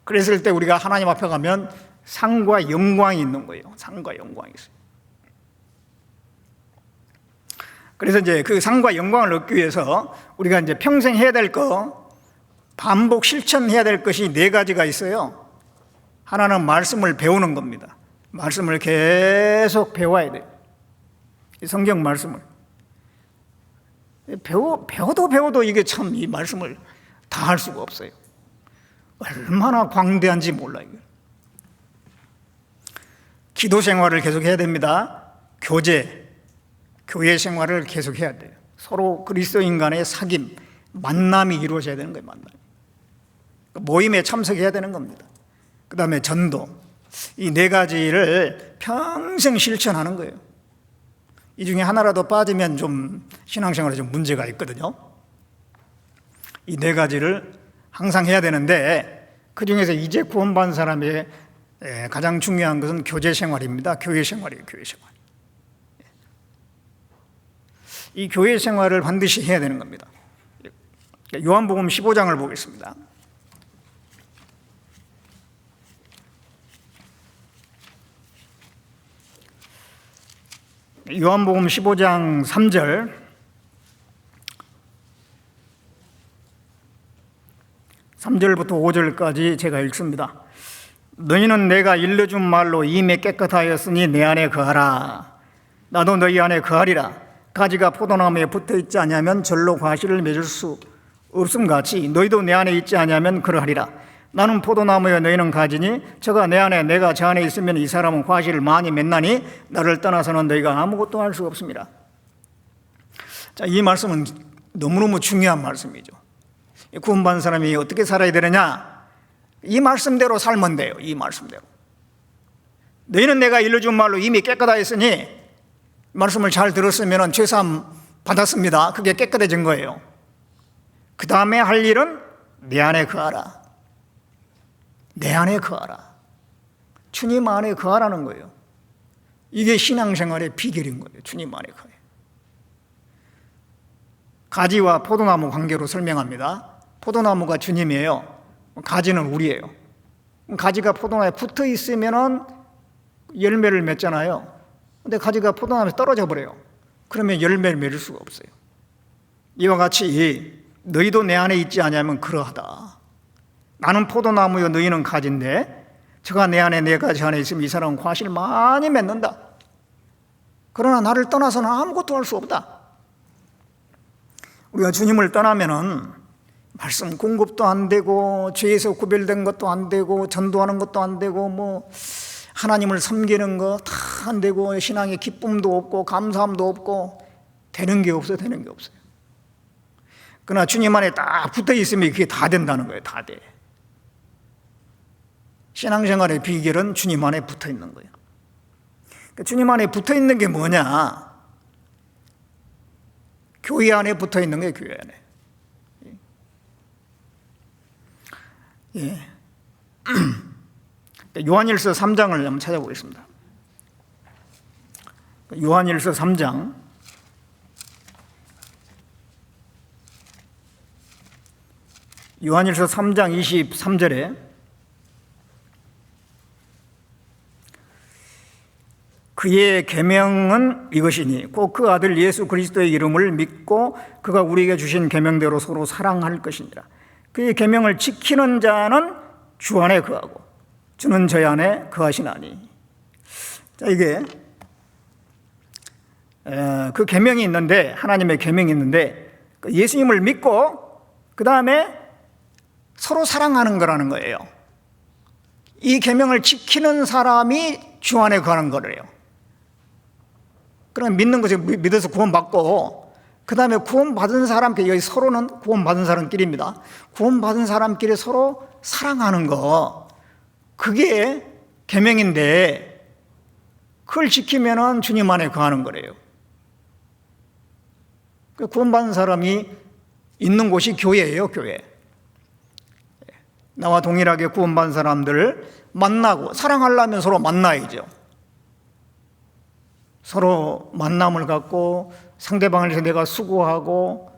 그랬을 때 우리가 하나님 앞에 가면 상과 영광이 있는 거예요. 상과 영광이 있어요. 그래서 이제 그 상과 영광을 얻기 위해서 우리가 이제 평생 해야 될 거, 반복 실천해야 될 것이 4가지가 있어요. 하나는 말씀을 배우는 겁니다. 말씀을 계속 배워야 돼요. 이 성경 말씀을. 배워도 이게 참 이 말씀을 다 할 수가 없어요. 얼마나 광대한지 몰라요. 기도 생활을 계속해야 됩니다. 교회 생활을 계속해야 돼요. 서로 그리스도인 간의 사귐, 만남이 이루어져야 되는 거예요. 만남. 모임에 참석해야 되는 겁니다. 그 다음에 전도, 이 네 가지를 평생 실천하는 거예요. 이 중에 하나라도 빠지면 좀 신앙생활에 좀 문제가 있거든요. 이 네 가지를 항상 해야 되는데, 그 중에서 이제 구원받은 사람의 가장 중요한 것은 교제 생활입니다. 교회 생활이에요. 교회 생활. 이 교회 생활을 반드시 해야 되는 겁니다. 요한복음 15장을 보겠습니다. 요한복음 15장 3절, 3절부터 5절까지 제가 읽습니다. 너희는 내가 일러준 말로 이미 깨끗하였으니 내 안에 거하라. 나도 너희 안에 거하리라. 가지가 포도나무에 붙어있지 아니하면 절로 과실을 맺을 수 없음같이 너희도 내 안에 있지 아니하면 그러하리라. 나는 포도나무여 너희는 가지니 저가 내 안에 내가 저 안에 있으면 이 사람은 과실을 많이 맺나니 나를 떠나서는 너희가 아무것도 할 수 없습니다. 자, 이 말씀은 너무너무 중요한 말씀이죠. 구원받은 사람이 어떻게 살아야 되느냐? 이 말씀대로 살면 돼요. 이 말씀대로. 너희는 내가 일러준 말로 이미 깨끗하였으니, 말씀을 잘 들었으면 죄사함 받았습니다. 그게 깨끗해진 거예요. 그 다음에 할 일은 내 안에 거하라. 내 안에 거하라. 주님 안에 거하라는 거예요. 이게 신앙생활의 비결인 거예요. 주님 안에 거해. 가지와 포도나무 관계로 설명합니다. 포도나무가 주님이에요. 가지는 우리예요. 가지가 포도나무에 붙어 있으면 열매를 맺잖아요. 근데 가지가 포도나무에서 떨어져 버려요. 그러면 열매를 맺을 수가 없어요. 이와 같이 너희도 내 안에 있지 아니하면 그러하다. 나는 포도나무요 너희는 가지인데 저가 내 안에 내가 저 안에 있으면 이 사람은 과실 많이 맺는다. 그러나 나를 떠나서는 아무것도 할 수 없다. 우리가 주님을 떠나면은 말씀 공급도 안 되고 죄에서 구별된 것도 안 되고 전도하는 것도 안 되고 뭐 하나님을 섬기는 거 다 안 되고 신앙의 기쁨도 없고 감사함도 없고 되는 게 없어요. 되는 게 없어요. 그러나 주님 안에 딱 붙어 있으면 그게 다 된다는 거예요. 다 돼. 신앙생활의 비결은 주님 안에 붙어 있는 거예요. 그러니까 주님 안에 붙어 있는 게 뭐냐? 교회 안에 붙어 있는 거예요. 교회 안에. 예. 요한일서 3장을 한번 찾아보겠습니다. 요한일서 3장 요한일서 3장 23절에 그의 계명은 이것이니 곧 그 아들 예수 그리스도의 이름을 믿고 그가 우리에게 주신 계명대로 서로 사랑할 것이니라. 그의 계명을 지키는 자는 주 안에 거하고 주는 저희 안에 거하시나니. 자, 이게 그 계명이 있는데, 하나님의 계명이 있는데 예수님을 믿고 그 다음에 서로 사랑하는 거라는 거예요. 이 계명을 지키는 사람이 주 안에 거하는 거래요. 그럼 믿는 것이 믿어서 구원받고 그 다음에 구원받은 사람끼리, 여기 서로는 구원받은 사람끼리입니다. 구원받은 사람끼리 서로 사랑하는 거, 그게 계명인데 그걸 지키면은 주님 안에 거하는 거래요. 구원받은 사람이 있는 곳이 교회예요. 교회. 나와 동일하게 구원받은 사람들을 만나고 사랑하려면 서로 만나야죠. 서로 만남을 갖고 상대방을 위해서 내가 수고하고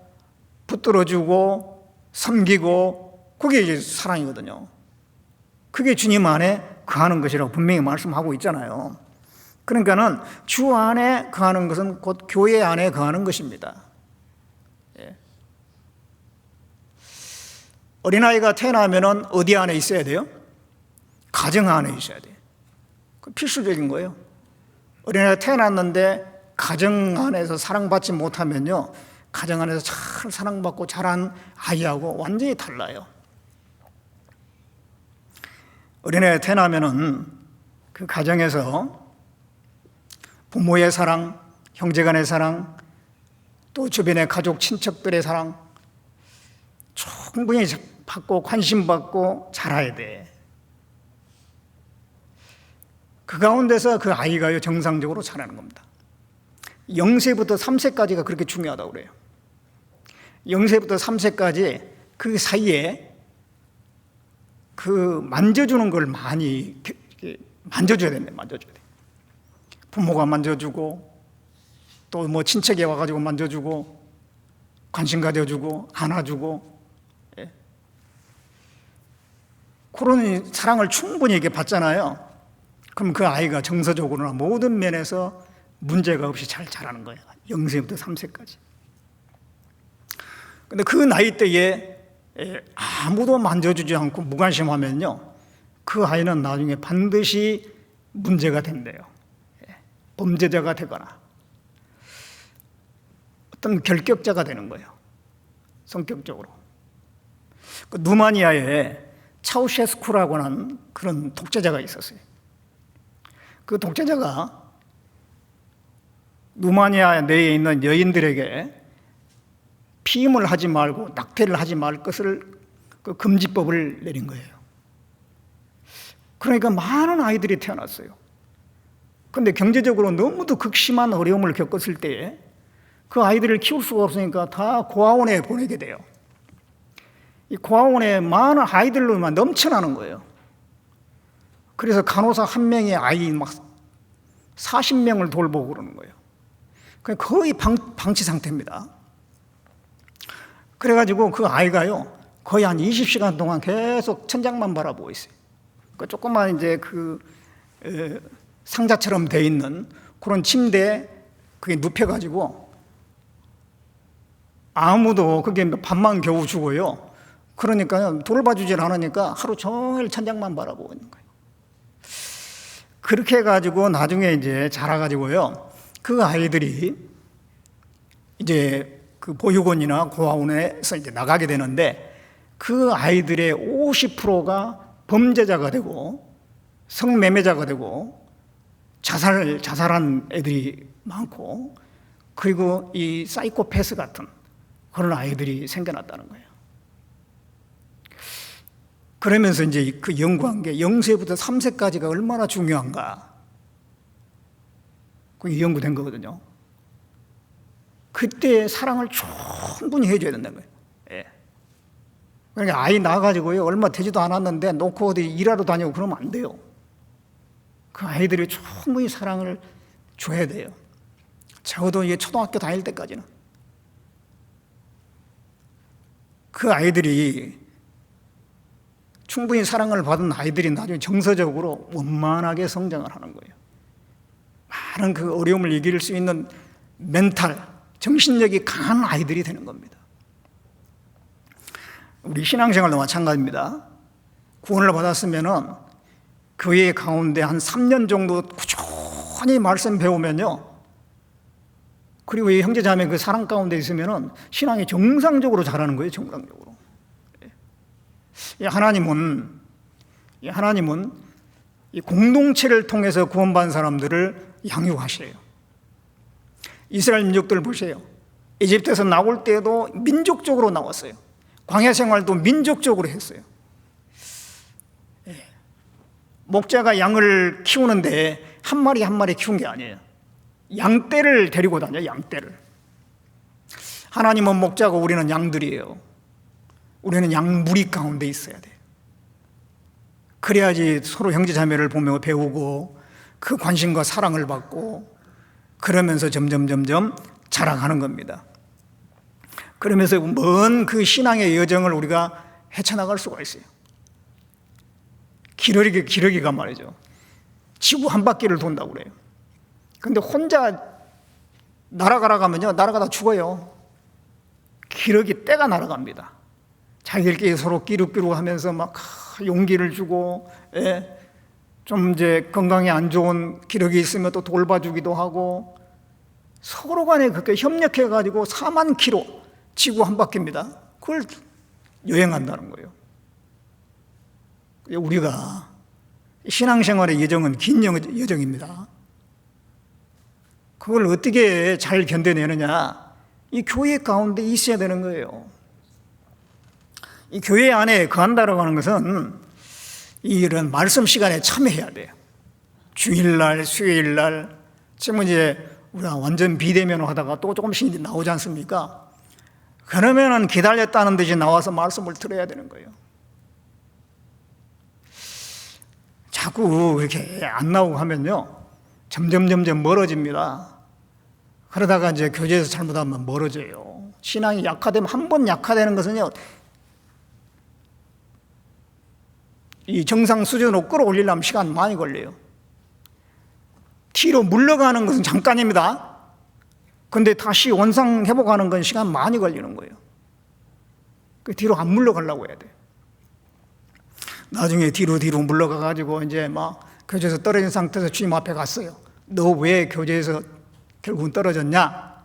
붙들어주고 섬기고, 그게 이제 사랑이거든요. 그게 주님 안에 거하는 것이라고 분명히 말씀하고 있잖아요. 그러니까는 주 안에 거하는 것은 곧 교회 안에 거하는 것입니다. 예. 어린아이가 태어나면은 어디 안에 있어야 돼요? 가정 안에 있어야 돼요. 그 필수적인 거예요. 어린아이가 태어났는데 가정 안에서 사랑받지 못하면요, 가정 안에서 잘 사랑받고 자란 아이하고 완전히 달라요. 어린애 태어나면은 그 가정에서 부모의 사랑, 형제간의 사랑, 또 주변의 가족, 친척들의 사랑 충분히 받고 관심 받고 자라야 돼. 그 가운데서 그 아이가 정상적으로 자라는 겁니다. 0세부터 3세까지가 그렇게 중요하다고 그래요. 0세부터 3세까지 그 사이에 그 만져주는 걸 많이 만져줘야 된대. 만져줘야 돼. 부모가 만져주고 또 뭐 친척이 와가지고 만져주고 관심 가져주고 안아주고, 예. 그런 사랑을 충분히 이렇게 받잖아요. 그럼 그 아이가 정서적으로나 모든 면에서 문제가 없이 잘 자라는 거예요. 0세부터 3세까지. 근데 그 나이 때에 아무도 만져주지 않고 무관심하면요, 그 아이는 나중에 반드시 문제가 된대요. 범죄자가 되거나 어떤 결격자가 되는 거예요. 성격적으로. 그 루마니아에 차우셰스쿠라고 하는 그런 독재자가 있었어요. 그 독재자가 루마니아 내에 있는 여인들에게 피임을 하지 말고 낙태를 하지 말 것을 그 금지법을 내린 거예요. 그러니까 많은 아이들이 태어났어요. 그런데 경제적으로 너무도 극심한 어려움을 겪었을 때에 그 아이들을 키울 수가 없으니까 다 고아원에 보내게 돼요. 이 고아원에 많은 아이들로만 넘쳐나는 거예요. 그래서 간호사 한 명의 아이 막 40명을 돌보고 그러는 거예요. 거의 방치 상태입니다. 그래가지고 그 아이가요, 거의 한 20시간 동안 계속 천장만 바라보고 있어요. 그 조그만 이제 상자처럼 돼 있는 그런 침대에 그게 눕혀가지고 아무도 그게 밥만 겨우 주고요. 그러니까 돌봐주질 않으니까 하루 종일 천장만 바라보고 있는 거예요. 그렇게 해가지고 나중에 이제 자라가지고요, 그 아이들이 이제 그 보육원이나 고아원에서 이제 나가게 되는데 그 아이들의 50%가 범죄자가 되고 성매매자가 되고 자살한 애들이 많고, 그리고 이 사이코패스 같은 그런 아이들이 생겨났다는 거예요. 그러면서 이제 그 연구한 게 0세부터 3세까지가 얼마나 중요한가, 그게 연구된 거거든요. 그때 사랑을 충분히 해줘야 된다는 거예요. 예. 그러니까 아이 낳아가지고요, 얼마 되지도 않았는데 놓고 어디 일하러 다니고 그러면 안 돼요. 그 아이들이 충분히 사랑을 줘야 돼요. 적어도 이게 초등학교 다닐 때까지는. 그 아이들이 충분히 사랑을 받은 아이들이 나중에 정서적으로 원만하게 성장을 하는 거예요. 많은 그 어려움을 이길 수 있는 멘탈, 정신력이 강한 아이들이 되는 겁니다. 우리 신앙생활도 마찬가지입니다. 구원을 받았으면은 교회 가운데 한 3년 정도 꾸준히 말씀 배우면요, 그리고 이 형제자매 그 사랑 가운데 있으면은 신앙이 정상적으로 자라는 거예요. 정상적으로. 하나님은 이 공동체를 통해서 구원받은 사람들을 양육하셔요. 이스라엘 민족들 보세요. 이집트에서 나올 때도 민족적으로 나왔어요. 광야 생활도 민족적으로 했어요. 목자가 양을 키우는데 한 마리 한 마리 키운 게 아니에요. 양떼를 데리고 다녀요. 양떼를. 하나님은 목자고 우리는 양들이에요. 우리는 양 무리 가운데 있어야 돼요. 그래야지 서로 형제자매를 보며 배우고 그 관심과 사랑을 받고 그러면서 점점 자라가는 겁니다. 그러면서 먼 그 신앙의 여정을 우리가 헤쳐나갈 수가 있어요. 기러기가 말이죠, 지구 한 바퀴를 돈다고 그래요. 근데 혼자 날아가라고 하면요, 날아가다 죽어요. 기러기 떼가 날아갑니다. 자기들끼리 서로 끼룩끼룩 하면서 막 용기를 주고, 좀 이제 건강에 안 좋은 기러기 있으면 또 돌봐주기도 하고, 서로 간에 그렇게 협력해가지고 4만 킬로 지구 한 바퀴입니다. 그걸 여행한다는 거예요. 우리가 신앙생활의 여정은 긴 여정입니다. 그걸 어떻게 잘 견뎌내느냐? 이 교회 가운데 있어야 되는 거예요. 이 교회 안에 거한다라고 하는 것은 이런 말씀 시간에 참여해야 돼요. 주일날, 수요일날, 지금 이제 우리가 완전 비대면으로 하다가 또 조금씩 나오지 않습니까? 그러면은 기다렸다는 듯이 나와서 말씀을 들어야 되는 거예요. 자꾸 이렇게 안 나오고 하면요, 점점 멀어집니다. 그러다가 이제 교제에서 잘못하면 멀어져요. 신앙이 약화되면, 한 번 약화되는 것은요, 이 정상 수준으로 끌어올리려면 시간 많이 걸려요. 뒤로 물러가는 것은 잠깐입니다. 근데 다시 원상 회복하는 건 시간 많이 걸리는 거예요. 그 뒤로 안 물러가려고 해야 돼요. 나중에 뒤로 물러가가지고 이제 막 교제에서 떨어진 상태에서 주님 앞에 갔어요. 너 왜 교제에서 결국은 떨어졌냐?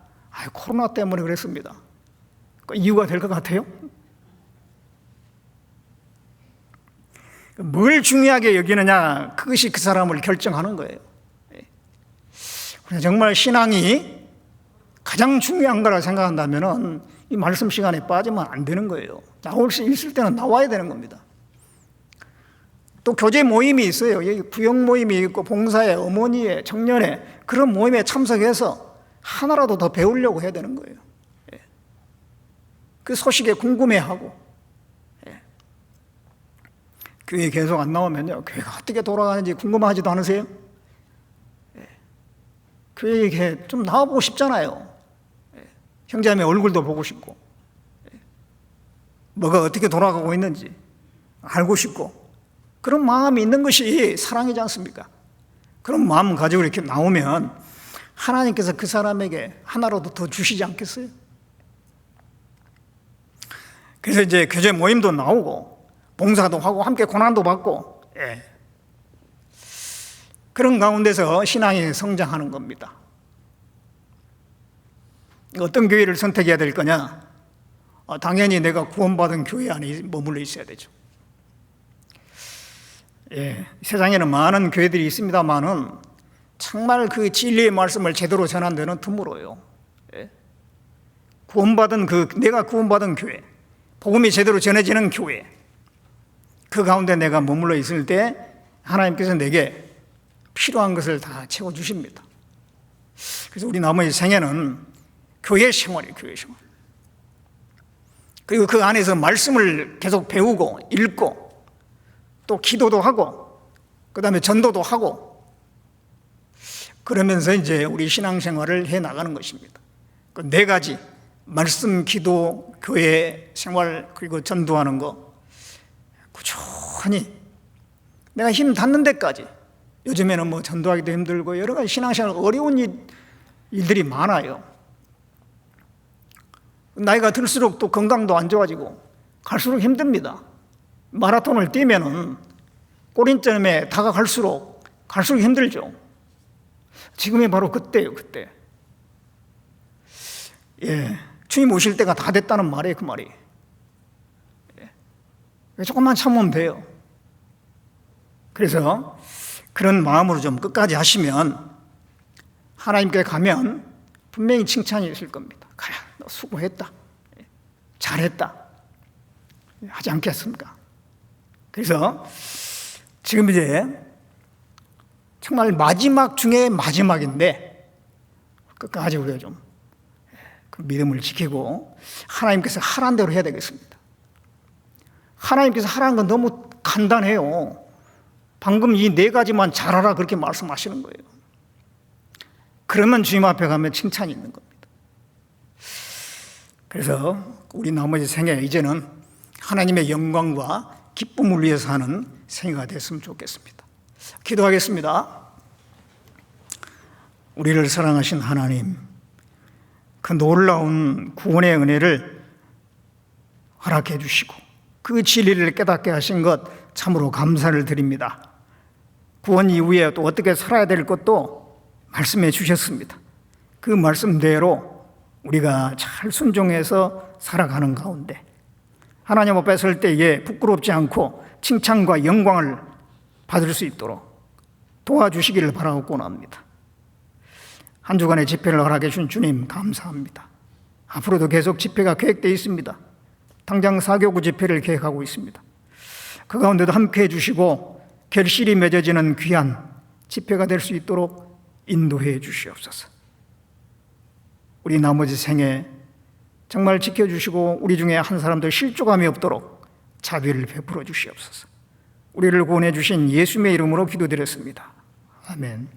코로나 때문에 그랬습니다. 그 이유가 될 것 같아요? 뭘 중요하게 여기느냐, 그것이 그 사람을 결정하는 거예요. 정말 신앙이 가장 중요한 거라 생각한다면 이 말씀 시간에 빠지면 안 되는 거예요. 나올 수 있을 때는 나와야 되는 겁니다. 또 교제 모임이 있어요. 여기 구역 모임이 있고 봉사회, 어머니회, 청년회, 그런 모임에 참석해서 하나라도 더 배우려고 해야 되는 거예요. 그 소식에 궁금해하고, 교회 계속 안 나오면요, 교회가 어떻게 돌아가는지 궁금하지도 않으세요? 교회에 좀 나와보고 싶잖아요. 형제자매 얼굴도 보고 싶고, 뭐가 어떻게 돌아가고 있는지 알고 싶고, 그런 마음이 있는 것이 사랑이지 않습니까? 그런 마음 가지고 이렇게 나오면 하나님께서 그 사람에게 하나라도 더 주시지 않겠어요? 그래서 이제 교제 모임도 나오고 봉사도 하고 함께 고난도 받고, 그런 가운데서 신앙이 성장하는 겁니다. 어떤 교회를 선택해야 될 거냐? 당연히 내가 구원받은 교회 안에 머물러 있어야 되죠. 세상에는 많은 교회들이 있습니다만은 정말 그 진리의 말씀을 제대로 전한 데는 드물어요. 내가 구원받은 교회, 복음이 제대로 전해지는 교회, 그 가운데 내가 머물러 있을 때 하나님께서 내게 필요한 것을 다 채워주십니다. 그래서 우리 나머지 생애는 교회 생활이에요. 교회 생활. 그리고 그 안에서 말씀을 계속 배우고 읽고 또 기도도 하고 그 다음에 전도도 하고 그러면서 이제 우리 신앙생활을 해나가는 것입니다. 그 네 가지, 말씀, 기도, 교회 생활, 그리고 전도하는 거 꾸준히 내가 힘 닿는 데까지. 요즘에는 뭐 전도하기도 힘들고 여러 가지 신앙생활 어려운 일들이 많아요. 나이가 들수록 또 건강도 안 좋아지고 갈수록 힘듭니다. 마라톤을 뛰면은 꼬린점에 다가갈수록 힘들죠. 지금이 바로 그때예요, 그때. 주님 오실 때가 다 됐다는 말이에요, 그 말이. 조금만 참으면 돼요. 그래서 그런 마음으로 좀 끝까지 하시면 하나님께 가면 분명히 칭찬이 있을 겁니다. 그래, 너 수고했다. 잘했다. 하지 않겠습니까? 그래서 지금 이제 정말 마지막 중에 마지막인데 끝까지 우리가 좀 그 믿음을 지키고 하나님께서 하라는 대로 해야 되겠습니다. 하나님께서 하라는 건 너무 간단해요. 방금 이 네 가지만 잘하라 그렇게 말씀하시는 거예요. 그러면 주님 앞에 가면 칭찬이 있는 겁니다. 그래서 우리 나머지 생애 이제는 하나님의 영광과 기쁨을 위해서 하는 생애가 됐으면 좋겠습니다. 기도하겠습니다. 우리를 사랑하신 하나님, 그 놀라운 구원의 은혜를 허락해 주시고 그 진리를 깨닫게 하신 것 참으로 감사를 드립니다. 구원 이후에 또 어떻게 살아야 될 것도 말씀해 주셨습니다. 그 말씀대로 우리가 잘 순종해서 살아가는 가운데 하나님 앞에 설 때에 부끄럽지 않고 칭찬과 영광을 받을 수 있도록 도와주시기를 바라고 합니다. 한 주간의 집회를 허락해 준 주님 감사합니다. 앞으로도 계속 집회가 계획되어 있습니다. 당장 4교구 집회를 계획하고 있습니다. 그 가운데도 함께해 주시고 결실이 맺어지는 귀한 집회가 될 수 있도록 인도해 주시옵소서. 우리 나머지 생에 정말 지켜주시고 우리 중에 한 사람도 실족함이 없도록 자비를 베풀어 주시옵소서. 우리를 구원해 주신 예수님의 이름으로 기도드렸습니다. 아멘.